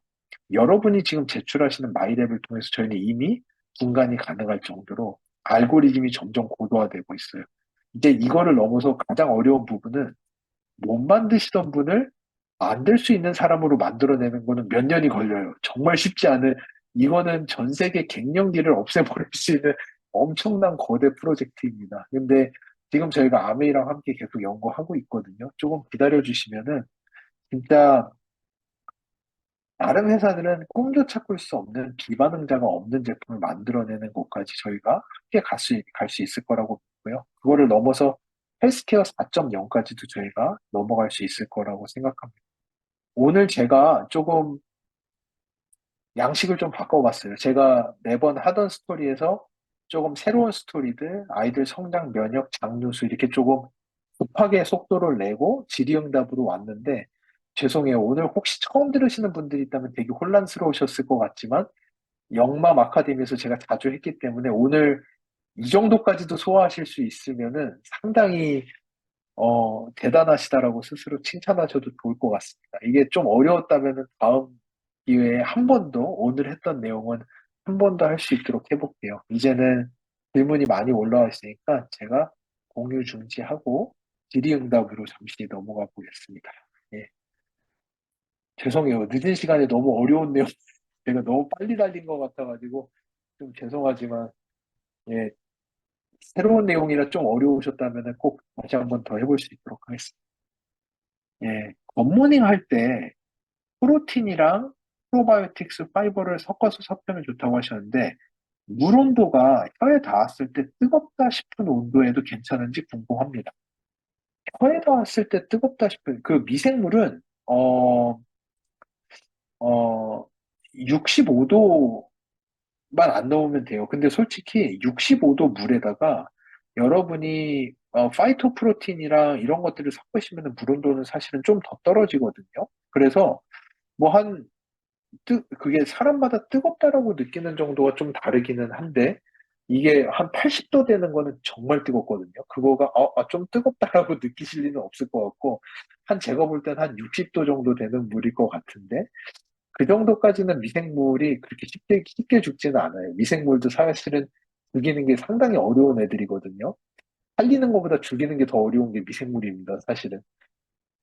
여러분이 지금 제출하시는 마이랩을 통해서 저희는 이미 분간이 가능할 정도로 알고리즘이 점점 고도화되고 있어요. 이제 이거를 넘어서 가장 어려운 부분은 못 만드시던 분을 만들 수 있는 사람으로 만들어내는 거는 몇 년이 걸려요. 정말 쉽지 않은, 이거는 전 세계 갱년기를 없애버릴 수 있는 엄청난 거대 프로젝트입니다. 근데 지금 저희가 아메이랑 함께 계속 연구하고 있거든요. 조금 기다려주시면은 진짜 다른 회사들은 꿈조차 꿀 수 없는 비반응자가 없는 제품을 만들어내는 곳까지 저희가 함께 갈 수 있을 거라고 보고요. 그거를 넘어서 헬스케어 4.0까지도 저희가 넘어갈 수 있을 거라고 생각합니다. 오늘 제가 조금 양식을 좀 바꿔봤어요. 제가 매번 하던 스토리에서 조금 새로운 스토리들, 아이들 성장 면역 장누수 이렇게 조금 급하게 속도를 내고 질의응답으로 왔는데 죄송해요. 오늘 혹시 처음 들으시는 분들이 있다면 되게 혼란스러우셨을 것 같지만 영맘 아카데미에서 제가 자주 했기 때문에 오늘 이 정도까지도 소화하실 수 있으면은 상당히 대단하시다라고 스스로 칭찬하셔도 좋을 것 같습니다. 이게 좀 어려웠다면은 다음 기회에 한 번 더 오늘 했던 내용은 한 번 더 할 수 있도록 해볼게요. 이제는 질문이 많이 올라와 있으니까 제가 공유 중지하고 질의응답으로 잠시 넘어가 보겠습니다. 예, 죄송해요. 늦은 시간에 너무 어려운 내용 제가 너무 빨리 달린 것 같아가지고 좀 죄송하지만 예, 새로운 내용이라 좀 어려우셨다면 꼭 다시 한 번 더 해볼 수 있도록 하겠습니다. 예, 굿모닝 할 때 프로틴이랑 프로바이오틱스 파이버를 섞어서 섭하면 좋다고 하셨는데 물 온도가 혀에 닿았을 때 뜨겁다 싶은 온도에도 괜찮은지 궁금합니다. 혀에 닿았을 때 뜨겁다 싶은 그 미생물은 어 65도만 안 넣으면 돼요. 근데 솔직히 65도 물에다가 여러분이 파이토프로틴이랑 이런 것들을 섞으시면 물 온도는 사실은 좀 더 떨어지거든요. 그래서 뭐한 그게 사람마다 뜨겁다라고 느끼는 정도가 좀 다르기는 한데, 이게 한 80도 되는 거는 정말 뜨겁거든요. 그거가, 좀 뜨겁다라고 느끼실 리는 없을 것 같고, 제가 볼 땐 한 60도 정도 되는 물일 것 같은데, 그 정도까지는 미생물이 그렇게 쉽게 죽지는 않아요. 미생물도 사실은 죽이는 게 상당히 어려운 애들이거든요. 살리는 것보다 죽이는 게 더 어려운 게 미생물입니다, 사실은.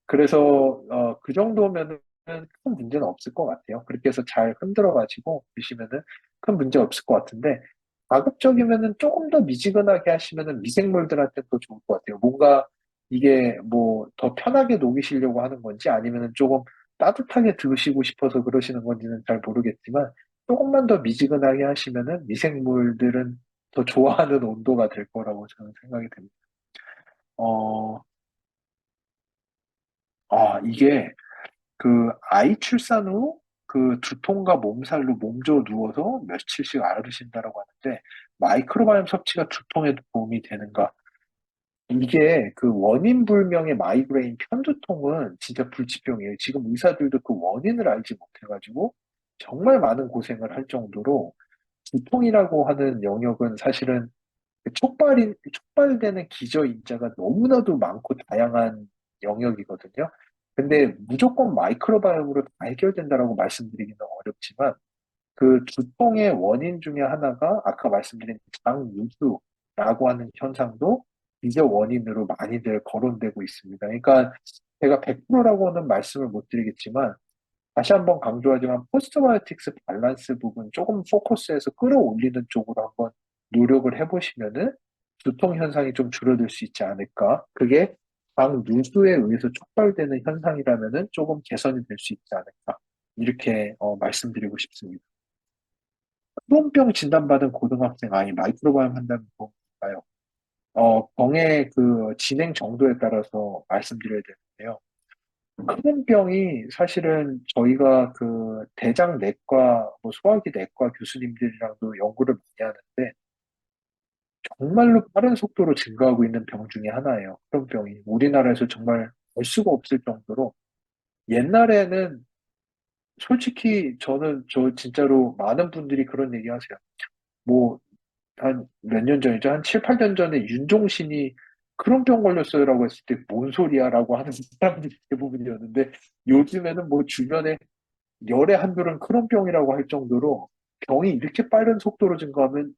그래서 그 정도면은 큰 문제는 없을 것 같아요. 그렇게 해서 잘 흔들어가지고 드시면은 큰 문제 없을 것 같은데 가급적이면은 조금 더 미지근하게 하시면은 미생물들한테 더 좋을 것 같아요. 뭔가 이게 뭐 더 편하게 녹이시려고 하는 건지 아니면은 조금 따뜻하게 드시고 싶어서 그러시는 건지는 잘 모르겠지만 조금만 더 미지근하게 하시면은 미생물들은 더 좋아하는 온도가 될 거라고 저는 생각이 됩니다. 어, 이게 그 아이 출산 후 그 두통과 몸살로 몸져 누워서 며칠씩 앓으신다라고 하는데 마이크로바이옴 섭취가 두통에도 도움이 되는가? 이게 그 원인 불명의 마이그레인 편두통은 진짜 불치병이에요. 지금 의사들도 그 원인을 알지 못해가지고 정말 많은 고생을 할 정도로 두통이라고 하는 영역은 사실은 그 촉발되는 기저인자가 너무나도 많고 다양한 영역이거든요. 근데 무조건 마이크로바이옴으로 다 해결된다라고 말씀드리기는 어렵지만 그 두통의 원인 중에 하나가 아까 말씀드린 장누수라고 하는 현상도 기저 원인으로 많이들 거론되고 있습니다. 그러니까 제가 100%라고는 말씀을 못 드리겠지만 다시 한번 강조하지만 포스트바이오틱스 밸런스 부분 조금 포커스해서 끌어올리는 쪽으로 한번 노력을 해보시면은 두통 현상이 좀 줄어들 수 있지 않을까. 그게 장 누수에 의해서 촉발되는 현상이라면은 조금 개선이 될 수 있지 않을까. 이렇게 말씀드리고 싶습니다. 크론병 진단받은 고등학생 아이 마이크로바이옴 한다는 건가요? 병의 그 진행 정도에 따라서 말씀드려야 되는데요. 크론병이 사실은 저희가 그 대장 내과, 뭐 소화기 내과 교수님들이랑도 연구를 많이 하는데 정말로 빠른 속도로 증가하고 있는 병 중에 하나예요. 크론병이 우리나라에서 정말 알 수가 없을 정도로 옛날에는 솔직히 저는 저 진짜로 많은 분들이 그런 얘기 하세요. 뭐 한 몇 년 전이죠. 한 7, 8년 전에 윤종신이 크론병 걸렸어요라고 했을 때 뭔 소리야라고 하는 사람들이 대부분이었는데 요즘에는 뭐 주변에 열의 한둘은 크론병이라고 할 정도로 병이 이렇게 빠른 속도로 증가하면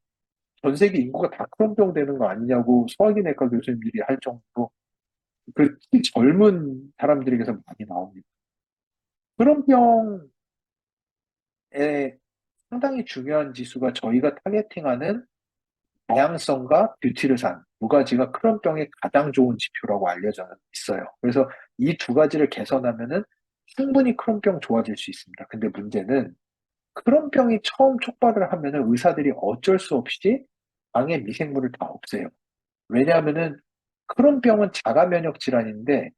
전 세계 인구가 다 크론병 되는 거 아니냐고 소화기내과 교수님들이 할 정도로 그 특히 젊은 사람들에게서 많이 나옵니다. 크론병의 상당히 중요한 지수가 저희가 타겟팅하는 다양성과 뷰티르산 두 가지가 크론병의 가장 좋은 지표라고 알려져 있어요. 그래서 이 두 가지를 개선하면은 충분히 크론병 좋아질 수 있습니다. 근데 문제는 크론병이 처음 촉발을 하면은 의사들이 어쩔 수 없이 방에 미생물을 다 없애요. 왜냐하면은 크론병은 자가 면역 질환인데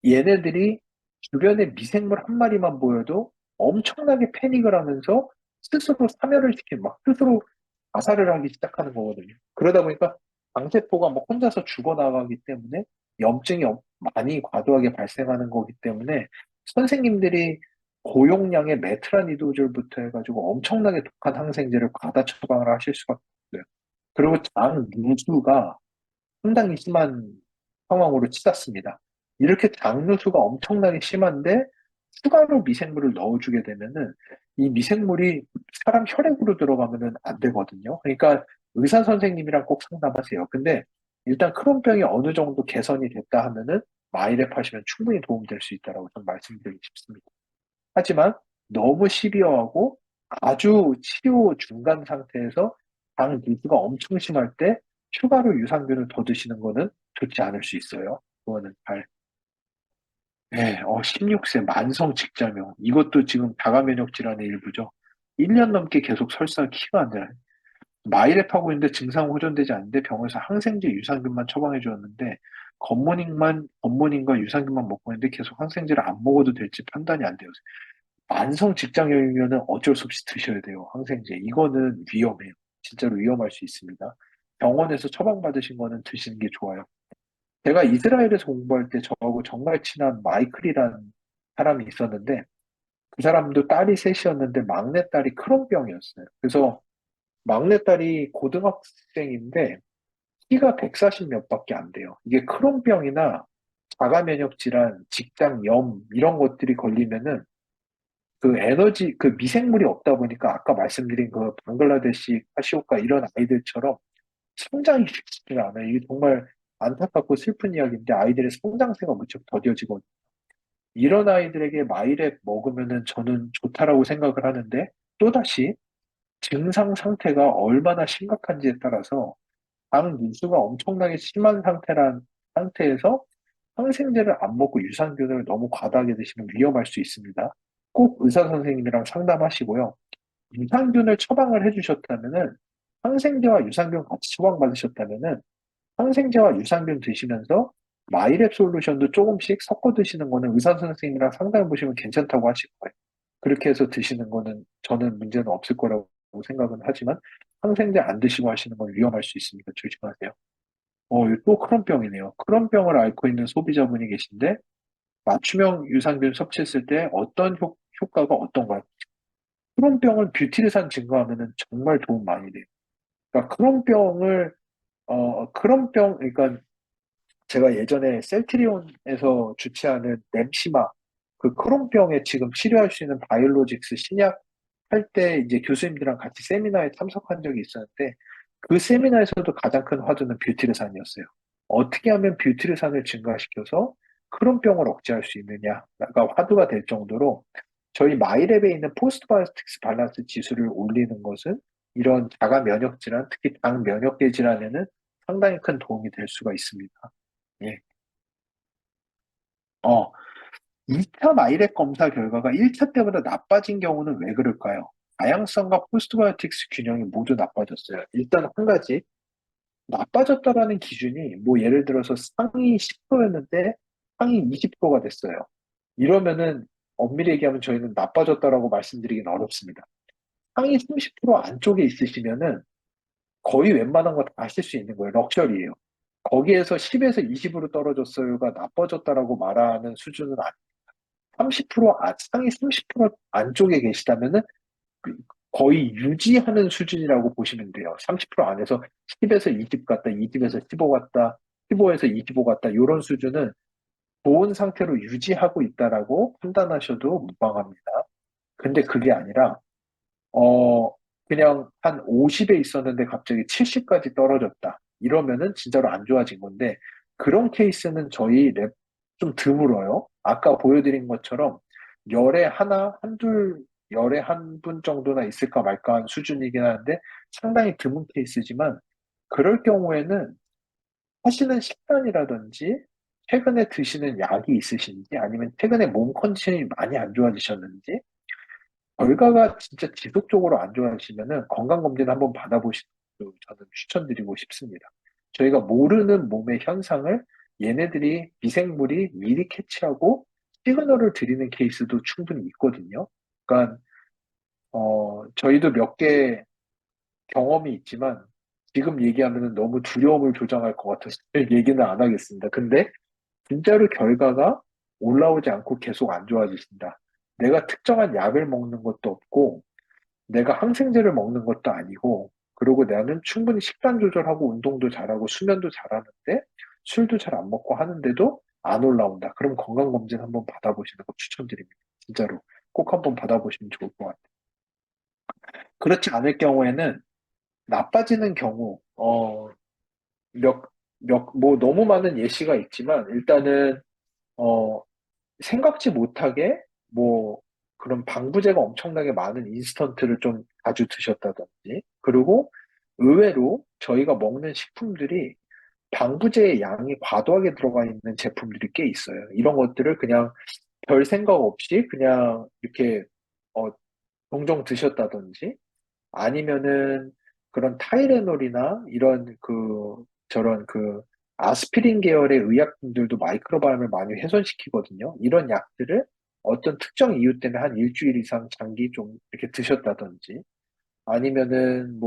얘네들이 주변에 미생물 한 마리만 보여도 엄청나게 패닉을 하면서 스스로 사멸을 시키는 막 스스로 자살을 하기 시작하는 거거든요. 그러다 보니까 방세포가 막 혼자서 죽어나가기 때문에 염증이 많이 과도하게 발생하는 거기 때문에 선생님들이 고용량의 메트라니도졸부터 해가지고 엄청나게 독한 항생제를 과다 처방을 하실 수밖에 없어요. 그리고 장 누수가 상당히 심한 상황으로 치닫습니다. 이렇게 장누수가 엄청나게 심한데 추가로 미생물을 넣어주게 되면은 이 미생물이 사람 혈액으로 들어가면은 안 되거든요. 그러니까 의사 선생님이랑 꼭 상담하세요. 근데 일단 크론병이 어느 정도 개선이 됐다 하면은 마이랩 하시면 충분히 도움될 수 있다라고 좀 말씀드리고 싶습니다. 하지만 너무 시비어하고 아주 치료 중간 상태에서 당 누수가 엄청 심할 때 추가로 유산균을 더 드시는 거는 좋지 않을 수 있어요. 그거는 잘. 네, 16세 만성 직장염. 이것도 지금 다가 면역 질환의 일부죠. 1년 넘게 계속 설사 키가 안 나요. 마이랩 하고 있는데 증상 호전되지 않는데 병원에서 항생제 유산균만 처방해 주었는데 겉모닝과 유산균만 먹고 있는데 계속 항생제를 안 먹어도 될지 판단이 안 돼요. 만성 직장염이면은 어쩔 수 없이 드셔야 돼요. 항생제. 이거는 위험해요. 진짜로 위험할 수 있습니다. 병원에서 처방받으신 거는 드시는 게 좋아요. 제가 이스라엘에서 공부할 때 저하고 정말 친한 마이클이라는 사람이 있었는데 그 사람도 딸이 셋이었는데 막내딸이 크론병이었어요. 그래서 막내딸이 고등학생인데 키가 140 몇밖에 안 돼요. 이게 크론병이나 자가 면역 질환, 직장염 이런 것들이 걸리면은 그 에너지, 그 미생물이 없다 보니까 아까 말씀드린 그 방글라데시, 카시오카 이런 아이들처럼 성장이 쉽지가 않아요. 이게 정말 안타깝고 슬픈 이야기인데 아이들의 성장세가 무척 더뎌지거든요. 이런 아이들에게 마이랩 먹으면은 저는 좋다라고 생각을 하는데, 또다시 증상 상태가 얼마나 심각한지에 따라서 당 누수가 엄청나게 심한 상태에서 항생제를 안 먹고 유산균을 너무 과다하게 드시면 위험할 수 있습니다. 꼭 의사 선생님이랑 상담하시고요. 유산균을 처방을 해주셨다면은, 항생제와 유산균 같이 처방받으셨다면은 항생제와 유산균 드시면서 마이랩 솔루션도 조금씩 섞어 드시는 거는 의사 선생님이랑 상담해 보시면 괜찮다고 하실 거예요. 그렇게 해서 드시는 거는 저는 문제는 없을 거라고 생각은 하지만, 항생제 안 드시고 하시는 건 위험할 수 있으니까 조심하세요. 이거 또 크론병이네요. 크론병을 앓고 있는 소비자분이 계신데, 맞춤형 유산균 섭취했을 때 어떤 효과가 어떤가요? 크론병은 뷰티르산 증가하면은 정말 도움 많이 돼요. 그러니까 그러니까 제가 예전에 셀트리온에서 주최하는 램시마, 그 크론병에 지금 치료할 수 있는 바이올로직스 신약 할 때 이제 교수님들이랑 같이 세미나에 참석한 적이 있었는데, 그 세미나에서도 가장 큰 화두는 뷰티르산이었어요. 어떻게 하면 뷰티르산을 증가시켜서 크론병을 억제할 수 있느냐가 화두가 될 정도로, 저희 마이랩에 있는 포스트바이오틱스 밸런스 지수를 올리는 것은 이런 자가 면역 질환, 특히 당 면역계 질환에는 상당히 큰 도움이 될 수가 있습니다. 예. 어, 2차 마이렉 검사 결과가 1차 때보다 나빠진 경우는 왜 그럴까요? 다양성과 포스트바이오틱스 균형이 모두 나빠졌어요. 일단 한 가지, 나빠졌다라는 기준이 뭐 예를 들어서 상위 10%였는데 상위 20%가 됐어요. 이러면은 엄밀히 얘기하면 저희는 나빠졌다라고 말씀드리긴 어렵습니다. 상위 30% 안쪽에 있으시면은 거의 웬만한 거 다 하실 수 있는 거예요. 럭셔리예요. 거기에서 10에서 20으로 떨어졌어요가 나빠졌다라고 말하는 수준은 30% 상위 30% 안쪽에 계시다면은 그- 거의 유지하는 수준이라고 보시면 돼요. 30% 안에서 10에서 20 갔다, 20에서 15 갔다, 15에서 25 갔다, 이런 수준은 좋은 상태로 유지하고 있다라고 판단하셔도 무방합니다. 근데 그게 아니라, 어, 그냥 한 50에 있었는데 갑자기 70까지 떨어졌다. 이러면은 진짜로 안 좋아진 건데, 그런 케이스는 저희 랩 좀 드물어요. 아까 보여드린 것처럼 열에 하나, 한둘, 열에 한 분 정도나 있을까 말까 한 수준이긴 한데, 상당히 드문 케이스지만, 그럴 경우에는 하시는 식단이라든지, 최근에 드시는 약이 있으신지, 아니면 최근에 몸 컨디션이 많이 안 좋아지셨는지, 결과가 진짜 지속적으로 안 좋아지면은 건강검진 한번 받아보시는 것도 저는 추천드리고 싶습니다. 저희가 모르는 몸의 현상을 얘네들이 미생물이 미리 캐치하고 시그널을 드리는 케이스도 충분히 있거든요. 그러니까 저희도 몇 개 경험이 있지만 지금 얘기하면 너무 두려움을 조장할 것 같아서 얘기는 안 하겠습니다. 근데 진짜로 결과가 올라오지 않고 계속 안 좋아지신다. 내가 특정한 약을 먹는 것도 없고 내가 항생제를 먹는 것도 아니고, 그리고 나는 충분히 식단 조절하고 운동도 잘하고 수면도 잘하는데 술도 잘 안 먹고 하는데도 안 올라온다. 그럼 건강검진 한번 받아보시는 거 추천드립니다. 진짜로 꼭 한번 받아보시면 좋을 것 같아요. 그렇지 않을 경우에는 나빠지는 경우, 몇, 뭐 너무 많은 예시가 있지만 일단은, 어, 생각지 못하게 뭐 그런 방부제가 엄청나게 많은 인스턴트를 좀 자주 드셨다든지, 그리고 의외로 저희가 먹는 식품들이 방부제의 양이 과도하게 들어가 있는 제품들이 꽤 있어요. 이런 것들을 그냥 별 생각 없이 그냥 이렇게 어, 종종 드셨다든지, 아니면은 그런 타이레놀이나 이런 저런 아스피린 계열의 의약품들도 마이크로바이옴을 많이 훼손시키거든요. 이런 약들을 어떤 특정 이유 때문에 한 일주일 이상 장기 좀 이렇게 드셨다든지, 아니면은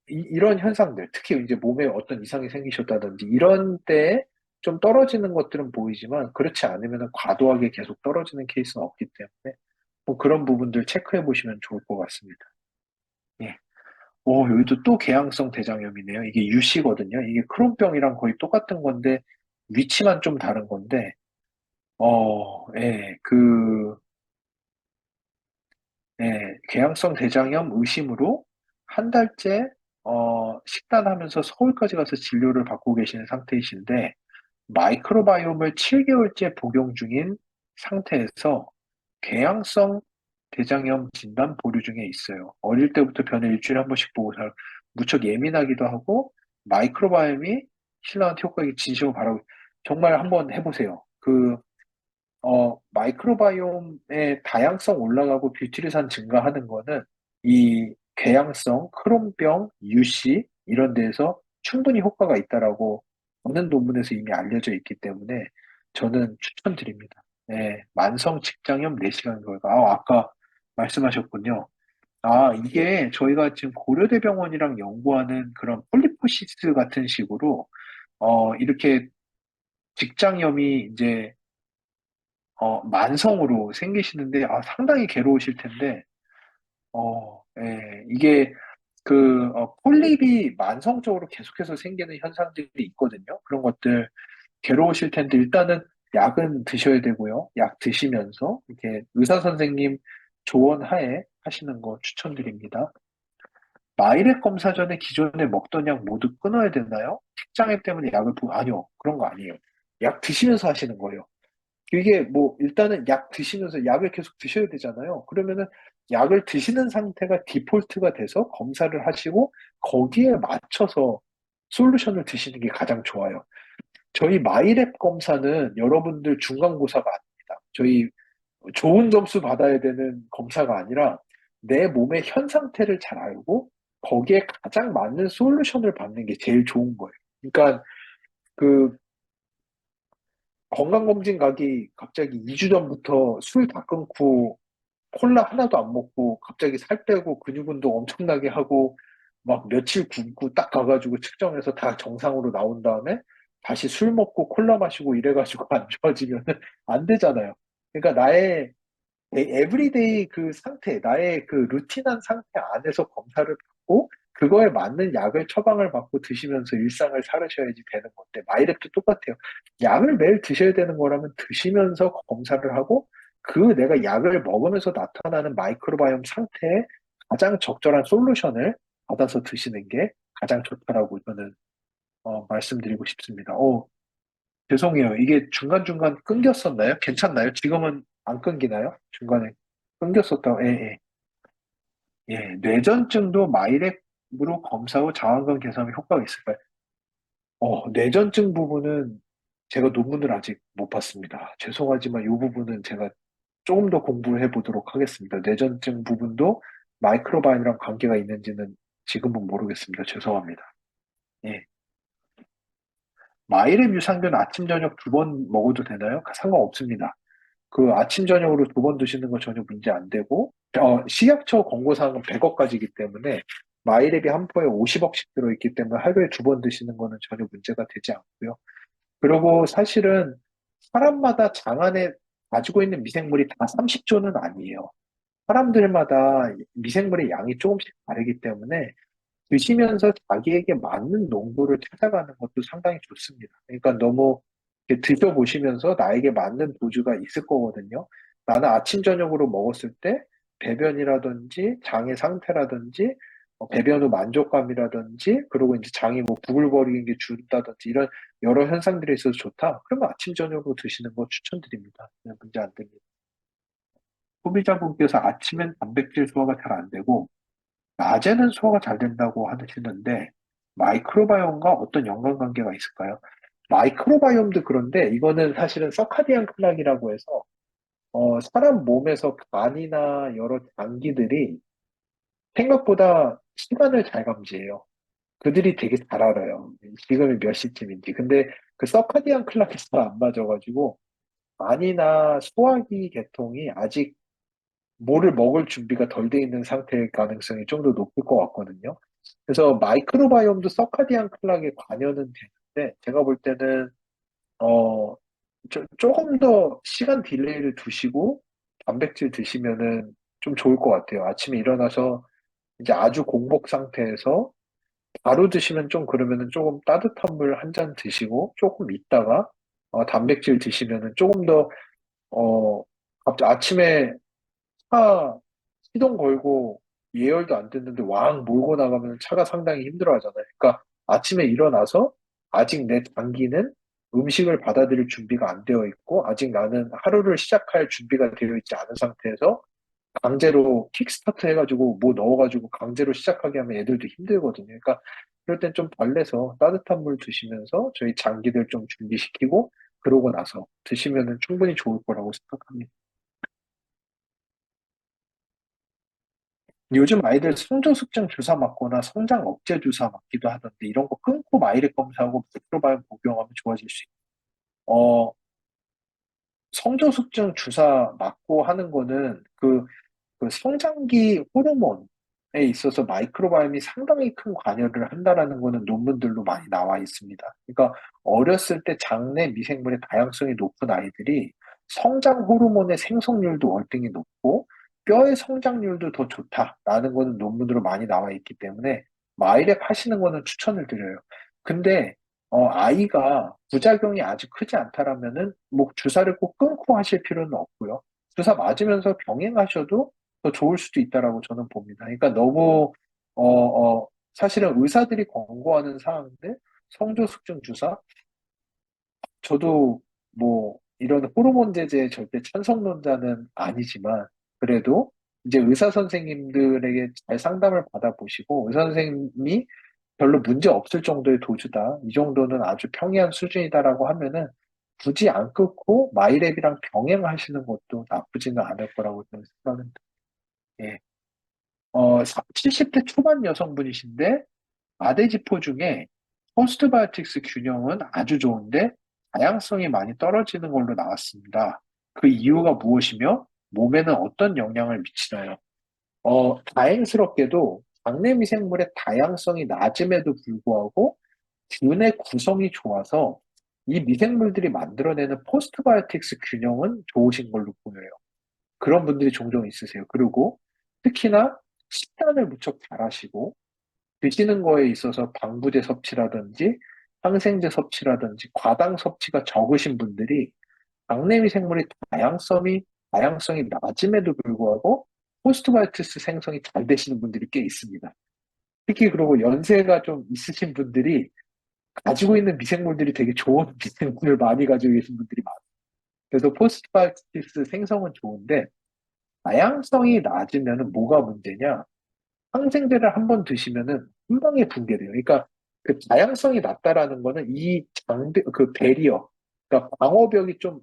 이런 현상들, 특히 이제 몸에 어떤 이상이 생기셨다든지, 이런 때에 좀 떨어지는 것들은 보이지만, 그렇지 않으면 과도하게 계속 떨어지는 케이스는 없기 때문에, 뭐 그런 부분들 체크해 보시면 좋을 것 같습니다. 예. 여기도 또 개양성 대장염이네요. 이게 유씨거든요. 이게 크론병이랑 거의 똑같은 건데, 위치만 좀 다른 건데, 예, 개양성 대장염 의심으로 한 달째, 식단하면서 서울까지 가서 진료를 받고 계시는 상태이신데, 마이크로바이옴을 7개월째 복용 중인 상태에서 궤양성 대장염 진단 보류 중에 있어요. 어릴 때부터 변을 일주일에 한 번씩 보고 무척 예민하기도 하고 마이크로바이옴이 신랑한테 효과가 진심으로 바라고 정말 한번 해보세요. 마이크로바이옴의 다양성 올라가고 뷰티르산 증가하는 거는 이 궤양성, 크론병, 유씨 이런 데에서 충분히 효과가 있다라고 많은 논문에서 이미 알려져 있기 때문에 저는 추천드립니다. 네, 만성 직장염 4시간 결과. 아까 말씀하셨군요. 이게 저희가 지금 고려대병원이랑 연구하는 그런 폴리포시스 같은 식으로 이렇게 직장염이 이제 만성으로 생기시는데, 상당히 괴로우실 텐데, 예, 이게 폴립이 만성적으로 계속해서 생기는 현상들이 있거든요. 그런 것들 괴로우실 텐데, 일단은 약은 드셔야 되고요. 약 드시면서, 이렇게 의사 선생님 조언 하에 하시는 거 추천드립니다. 마이렉 검사 전에 기존에 먹던 약 모두 끊어야 되나요? 식장애 때문에 아니요. 그런 거 아니에요. 약 드시면서 하시는 거예요. 이게 뭐 일단은 약 드시면서 약을 계속 드셔야 되잖아요. 그러면은 약을 드시는 상태가 디폴트가 돼서 검사를 하시고 거기에 맞춰서 솔루션을 드시는 게 가장 좋아요. 저희 마이랩 검사는 여러분들 중간고사가 아닙니다. 저희 좋은 점수 받아야 되는 검사가 아니라 내 몸의 현 상태를 잘 알고 거기에 가장 맞는 솔루션을 받는 게 제일 좋은 거예요. 그러니까 그 건강검진 가기 갑자기 2주 전부터 술 다 끊고 콜라 하나도 안 먹고 갑자기 살 빼고 근육 운동 엄청나게 하고 막 며칠 굶고 딱 가가지고 측정해서 다 정상으로 나온 다음에 다시 술 먹고 콜라 마시고 이래가지고 안 좋아지면 안 되잖아요. 그러니까 나의 에브리데이 그 상태, 나의 그 루틴한 상태 안에서 검사를 받고 그거에 맞는 약을 처방을 받고 드시면서 일상을 살으셔야지 되는 건데 마이랩도 똑같아요. 약을 매일 드셔야 되는 거라면 드시면서 검사를 하고 그 내가 약을 먹으면서 나타나는 마이크로바이옴 상태에 가장 적절한 솔루션을 받아서 드시는 게 가장 좋다라고 저는 말씀드리고 싶습니다. 죄송해요. 이게 중간중간 끊겼었나요? 괜찮나요? 지금은 안 끊기나요? 중간에 끊겼었다고. 예, 예. 예, 뇌전증도 마이렉으로 검사 후 자완권 개선에 효과가 있을까요? 뇌전증 부분은 제가 논문을 아직 못 봤습니다. 죄송하지만 이 부분은 제가 조금 더 공부해 보도록 하겠습니다. 뇌전증 부분도 마이크로바이옴이랑 관계가 있는지는 지금은 모르겠습니다. 죄송합니다. 예. 마이랩 유산균 아침, 저녁 2번 먹어도 되나요? 상관없습니다. 그 아침 저녁으로 2번 드시는 건 전혀 문제 안 되고 식약처 권고사항은 100억까지이기 때문에 마이랩이 한 포에 50억씩 들어있기 때문에 하루에 2번 드시는 거는 전혀 문제가 되지 않고요. 그리고 사실은 사람마다 장 안에 가지고 있는 미생물이 다 30조는 아니에요. 사람들마다 미생물의 양이 조금씩 다르기 때문에 드시면서 자기에게 맞는 농도를 찾아가는 것도 상당히 좋습니다. 그러니까 너무 이렇게 드셔보시면서 나에게 맞는 도주가 있을 거거든요. 나는 아침, 저녁으로 먹었을 때 배변이라든지 장의 상태라든지 배변 후 만족감이라든지 그리고 이제 장이 뭐 부글거리는 게 줄다든지 이런 여러 현상들이 있어서 좋다. 그러면 아침, 저녁으로 드시는 거 추천드립니다. 그냥 문제 안 됩니다. 소비자분께서 아침엔 단백질 소화가 잘 안 되고 낮에는 소화가 잘 된다고 하시는데 마이크로바이옴과 어떤 연관관계가 있을까요? 마이크로바이옴도 그런데 이거는 사실은 서카디안 클락이라고 해서 사람 몸에서 간이나 여러 장기들이 생각보다 시간을 잘 감지해요. 그들이 되게 잘 알아요. 지금이 몇 시쯤인지. 근데 그 서카디안 클락이 잘 안 맞아가지고 간이나 소화기 계통이 아직 뭐를 먹을 준비가 덜 돼 있는 상태일 가능성이 좀 더 높을 것 같거든요. 그래서 마이크로바이옴도 서카디안 클락에 관여는 되는데 제가 볼 때는 어 조금 더 시간 딜레이를 두시고 단백질 드시면은 좀 좋을 것 같아요. 아침에 일어나서 이제 아주 공복 상태에서 바로 드시면 좀 그러면은 조금 따뜻한 물 한 잔 드시고 조금 있다가 단백질 드시면은 조금 더 갑자기 아침에 차 시동 걸고 예열도 안 됐는데 왕 몰고 나가면 차가 상당히 힘들어 하잖아요. 그러니까 아침에 일어나서 아직 내 장기는 음식을 받아들일 준비가 안 되어 있고, 아직 나는 하루를 시작할 준비가 되어 있지 않은 상태에서 강제로 킥스타트 해가지고 뭐 넣어가지고 강제로 시작하게 하면 애들도 힘들거든요. 그러니까 그럴 땐 좀 달래서 따뜻한 물 드시면서 저희 장기들 좀 준비시키고 그러고 나서 드시면은 충분히 좋을 거라고 생각합니다. 요즘 아이들 성조숙증 주사 맞거나 성장 억제 주사 맞기도 하던데 이런 거 끊고 마이를 검사하고 마이크로바이옴 복용하면 좋아질 수 있어요. 성조숙증 주사 맞고 하는 거는 그 성장기 호르몬에 있어서 마이크로바이옴이 상당히 큰 관여를 한다라는 거는 논문들로 많이 나와 있습니다. 그러니까 어렸을 때 장내 미생물의 다양성이 높은 아이들이 성장 호르몬의 생성률도 월등히 높고 뼈의 성장률도 더 좋다라는 거는 논문으로 많이 나와 있기 때문에 마이랩 하시는 거는 추천을 드려요. 근데 아이가 부작용이 아주 크지 않다라면은 뭐 주사를 꼭 끊고 하실 필요는 없고요. 주사 맞으면서 병행하셔도 더 좋을 수도 있다라고 저는 봅니다. 그러니까 너무 어, 사실은 의사들이 권고하는 사항들, 성조숙증 주사, 저도 뭐 이런 호르몬 제제에 절대 찬성론자는 아니지만 그래도 이제 의사 선생님들에게 잘 상담을 받아보시고 의사 선생님이 별로 문제 없을 정도의 도주다. 이 정도는 아주 평이한 수준이다라고 하면은 굳이 안 끊고 마이랩이랑 병행하시는 것도 나쁘지는 않을 거라고 저는 생각합니다. 예. 70대 초반 여성분이신데 아대지포 중에 포스트바이오틱스 균형은 아주 좋은데 다양성이 많이 떨어지는 걸로 나왔습니다. 그 이유가 무엇이며 몸에는 어떤 영향을 미치나요? 다행스럽게도 장내 미생물의 다양성이 낮음에도 불구하고 균의 구성이 좋아서 이 미생물들이 만들어내는 포스트바이오틱스 균형은 좋으신 걸로 보여요. 그런 분들이 종종 있으세요. 그리고 특히나 식단을 무척 잘하시고 드시는 거에 있어서 방부제 섭취라든지 항생제 섭취라든지 과당 섭취가 적으신 분들이 장내미 생물의 다양성이 낮음에도 불구하고 포스트바이오티스 생성이 잘 되시는 분들이 꽤 있습니다. 특히 그리고 연세가 좀 있으신 분들이 가지고 있는 미생물들이 되게 좋은 미생물을 많이 가지고 계신 분들이 많아요. 그래서 포스트바이오티스 생성은 좋은데 다양성이 낮으면 뭐가 문제냐? 항생제를 한번 드시면은 한 방에 붕괴돼요. 그러니까 그 다양성이 낮다라는 거는 이 장벽, 그 배리어, 그러니까 방어벽이 좀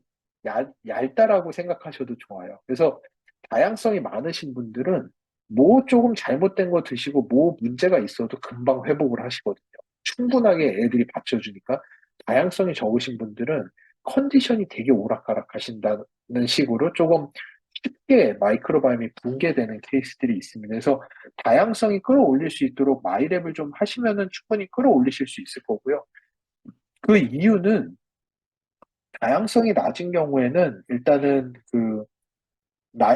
얇다라고 생각하셔도 좋아요. 그래서 다양성이 많으신 분들은 뭐 조금 잘못된 거 드시고 뭐 문제가 있어도 금방 회복을 하시거든요. 충분하게 애들이 받쳐주니까 다양성이 적으신 분들은 컨디션이 되게 오락가락 하신다는 식으로 조금 쉽게 마이크로바이옴이 붕괴되는 케이스들이 있습니다. 그래서 다양성이 끌어올릴 수 있도록 마이랩을 좀 하시면은 충분히 끌어올리실 수 있을 거고요. 그 이유는 다양성이 낮은 경우에는 일단은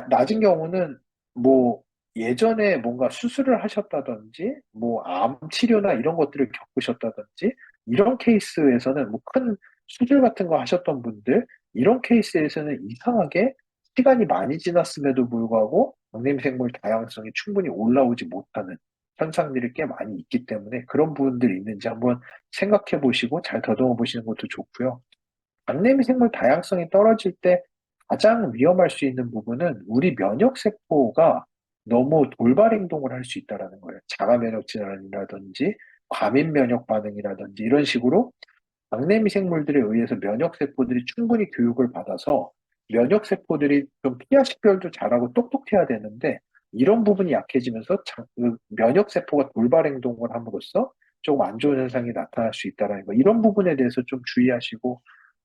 낮은 경우는 뭐 예전에 뭔가 수술을 하셨다든지 뭐 암 치료나 이런 것들을 겪으셨다든지 이런 케이스에서는 뭐 큰 수술 같은 거 하셨던 분들 이런 케이스에서는 이상하게 시간이 많이 지났음에도 불구하고 장내미생물 다양성이 충분히 올라오지 못하는 현상들이 꽤 많이 있기 때문에 그런 부분들이 있는지 한번 생각해 보시고 잘 더듬어 보시는 것도 좋고요. 장내미 생물 다양성이 떨어질 때 가장 위험할 수 있는 부분은 우리 면역세포가 너무 돌발 행동을 할 수 있다라는 거예요. 자가 면역 질환이라든지 과민 면역 반응이라든지 이런 식으로 장내미 생물들에 의해서 면역세포들이 충분히 교육을 받아서 면역세포들이 좀 피하식별도 잘하고 똑똑해야 되는데 이런 부분이 약해지면서 면역세포가 돌발 행동을 함으로써 조금 안 좋은 현상이 나타날 수 있다는 거. 이런 부분에 대해서 좀 주의하시고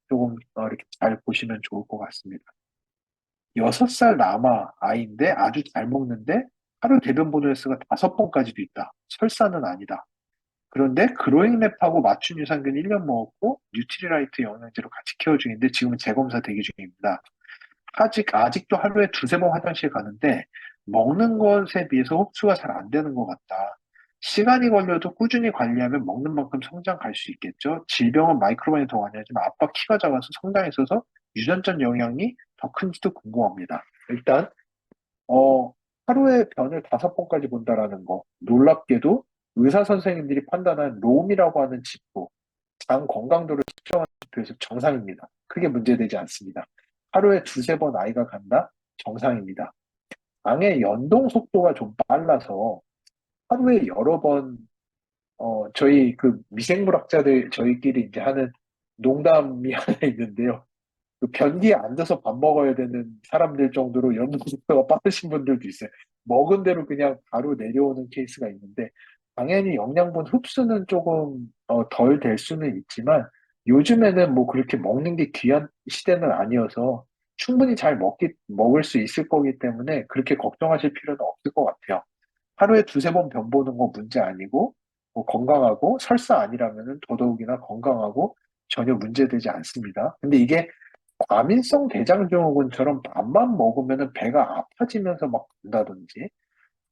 조금 이렇게 잘 보시면 좋을 것 같습니다. 6살 남아 아이인데 아주 잘 먹는데 하루 대변 보도 횟수가 5번까지도 있다. 설사는 아니다. 그런데 그로잉랩하고 맞춤 유산균 1년 먹었고 뉴트리라이트 영양제로 같이 케어 중인데 지금은 재검사 대기 중입니다. 아직도 하루에 두세 번 화장실 가는데 먹는 것에 비해서 흡수가 잘 안 되는 것 같다. 시간이 걸려도 꾸준히 관리하면 먹는 만큼 성장 갈 수 있겠죠. 질병은 마이크로바이 더 많이 하지만 아빠 키가 작아서 성장에 있어서 유전적 영향이 더 큰지도 궁금합니다. 일단 어, 하루에 변을 5번까지 본다라는 거 놀랍게도 의사 선생님들이 판단한 롬이라고 하는 지표 장 건강도를 측정한 그래서 정상입니다. 크게 문제되지 않습니다. 하루에 두세 번 아이가 간다? 정상입니다. 장의 연동 속도가 좀 빨라서 하루에 여러 번, 저희 그 미생물학자들 저희끼리 이제 하는 농담이 하나 있는데요. 그 변기에 앉아서 밥 먹어야 되는 사람들 정도로 연동 속도가 빠르신 분들도 있어요. 먹은 대로 그냥 바로 내려오는 케이스가 있는데, 당연히 영양분 흡수는 조금 덜 될 수는 있지만, 요즘에는 뭐 그렇게 먹는 게 귀한 시대는 아니어서 충분히 잘 먹을 수 있을 거기 때문에 그렇게 걱정하실 필요는 없을 것 같아요. 하루에 두세 번 변 보는 거 문제 아니고, 뭐 건강하고 설사 아니라면은 더더욱이나 건강하고 전혀 문제되지 않습니다. 근데 이게 과민성 대장증후군처럼 밥만 먹으면 배가 아파지면서 막 간다든지,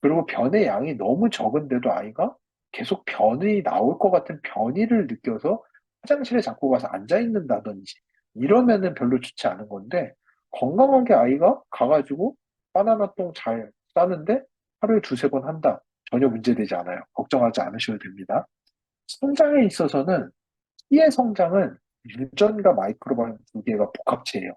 그리고 변의 양이 너무 적은데도 아이가 계속 변이 나올 것 같은 변이를 느껴서 화장실에 자꾸 가서 앉아 있는다든지, 이러면은 별로 좋지 않은 건데, 건강하게 아이가 가가지고 바나나 똥 잘 싸는데 하루에 두세 번 한다. 전혀 문제되지 않아요. 걱정하지 않으셔도 됩니다. 성장에 있어서는, 키의 성장은 유전과 마이크로바이옴 두 개가 복합체예요.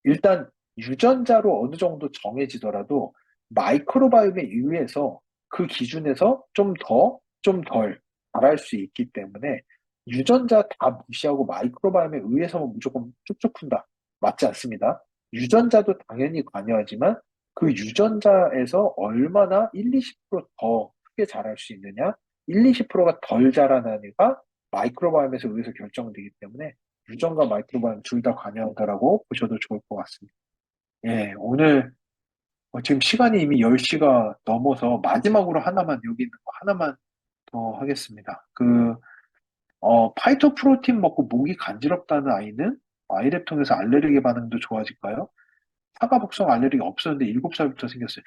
일단 유전자로 어느 정도 정해지더라도 마이크로바이옴에 의해서 그 기준에서 좀 더, 좀 덜 자랄 수 있기 때문에 유전자 다 무시하고 마이크로바이옴에 의해서만 무조건 쭉쭉 큰다. 맞지 않습니다. 유전자도 당연히 관여하지만 그 유전자에서 얼마나 1, 20%더 크게 자랄 수 있느냐, 1, 20%가 덜 자라나니까 마이크로바이옴에서 의해서 결정되기 때문에 유전과 마이크로바이옴 둘 다 관여한다라고 보셔도 좋을 것 같습니다. 예, 오늘 지금 시간이 이미 10시가 넘어서 마지막으로 하나만 여기 있는 거 하나만 더 하겠습니다. 파이토프로틴 먹고 목이 간지럽다는 아이는 아이랩 통해서 알레르기 반응도 좋아질까요? 사과 복숭아 알레르기 없었는데 7살부터 생겼어요.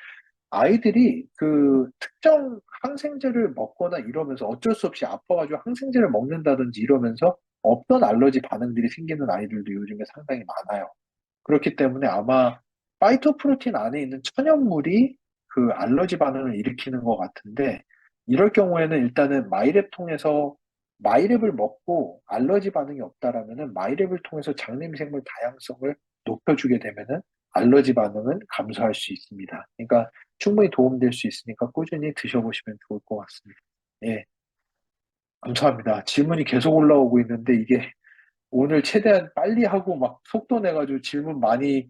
아이들이 그 특정 항생제를 먹거나 이러면서 어쩔 수 없이 아파가지고 항생제를 먹는다든지 이러면서 없던 알러지 반응들이 생기는 아이들도 요즘에 상당히 많아요. 그렇기 때문에 아마 파이토프로틴 안에 있는 천연물이 그 알러지 반응을 일으키는 것 같은데, 이럴 경우에는 일단은 마이랩 통해서 마이랩을 먹고 알러지 반응이 없다라면은 마이랩을 통해서 장내미생물 다양성을 높여주게 되면은 알러지 반응은 감소할 수 있습니다. 그러니까 충분히 도움될 수 있으니까 꾸준히 드셔보시면 좋을 것 같습니다. 예, 감사합니다. 질문이 계속 올라오고 있는데 이게 오늘 최대한 빨리 하고 막 속도 내가지고 질문 많이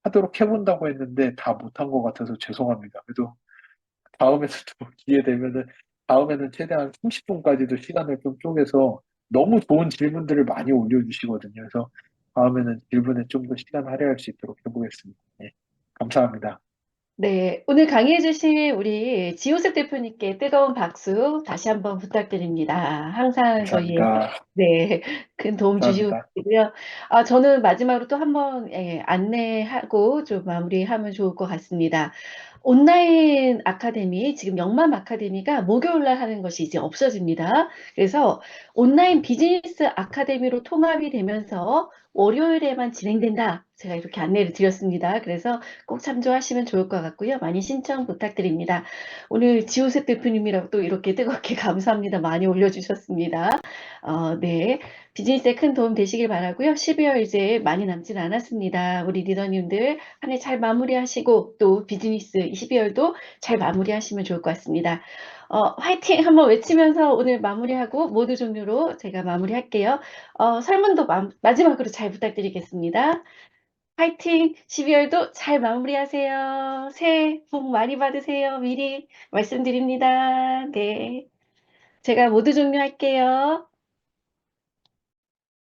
하도록 해본다고 했는데 다 못한 것 같아서 죄송합니다. 그래도 다음에도 또 기회 되면은 다음에는 최대한 30분까지도 시간을 좀 쪼개서 너무 좋은 질문들을 많이 올려주시거든요. 그래서 다음에는 질문에 좀 더 시간 할애할 수 있도록 해보겠습니다. 네, 감사합니다. 네, 오늘 강의해주신 우리 지호석 대표님께 뜨거운 박수 다시 한번 부탁드립니다. 항상 저희의 감사합니다. 네, 큰 도움 주시고 감사합니다. 계시고요. 저는 마지막으로 또 한번 안내하고 좀 마무리하면 좋을 것 같습니다. 온라인 아카데미, 지금 영맘 아카데미가 목요일 날 하는 것이 이제 없어집니다. 그래서 온라인 비즈니스 아카데미로 통합이 되면서 월요일에만 진행된다. 제가 이렇게 안내를 드렸습니다. 그래서 꼭 참조하시면 좋을 것 같고요. 많이 신청 부탁드립니다. 오늘 지호셉 대표님이라고 또 이렇게 뜨겁게 감사합니다. 많이 올려주셨습니다. 네. 비즈니스에 큰 도움 되시길 바라고요. 12월 이제 많이 남진 않았습니다. 우리 리더님들 한 해 잘 마무리하시고 또 비즈니스 12월도 잘 마무리하시면 좋을 것 같습니다. 화이팅 한번 외치면서 오늘 마무리하고 모두 종료로 제가 마무리할게요. 설문도 마지막으로 잘 부탁드리겠습니다. 화이팅! 12월도 잘 마무리하세요. 새해 복 많이 받으세요. 미리 말씀드립니다. 네. 제가 모두 종료할게요.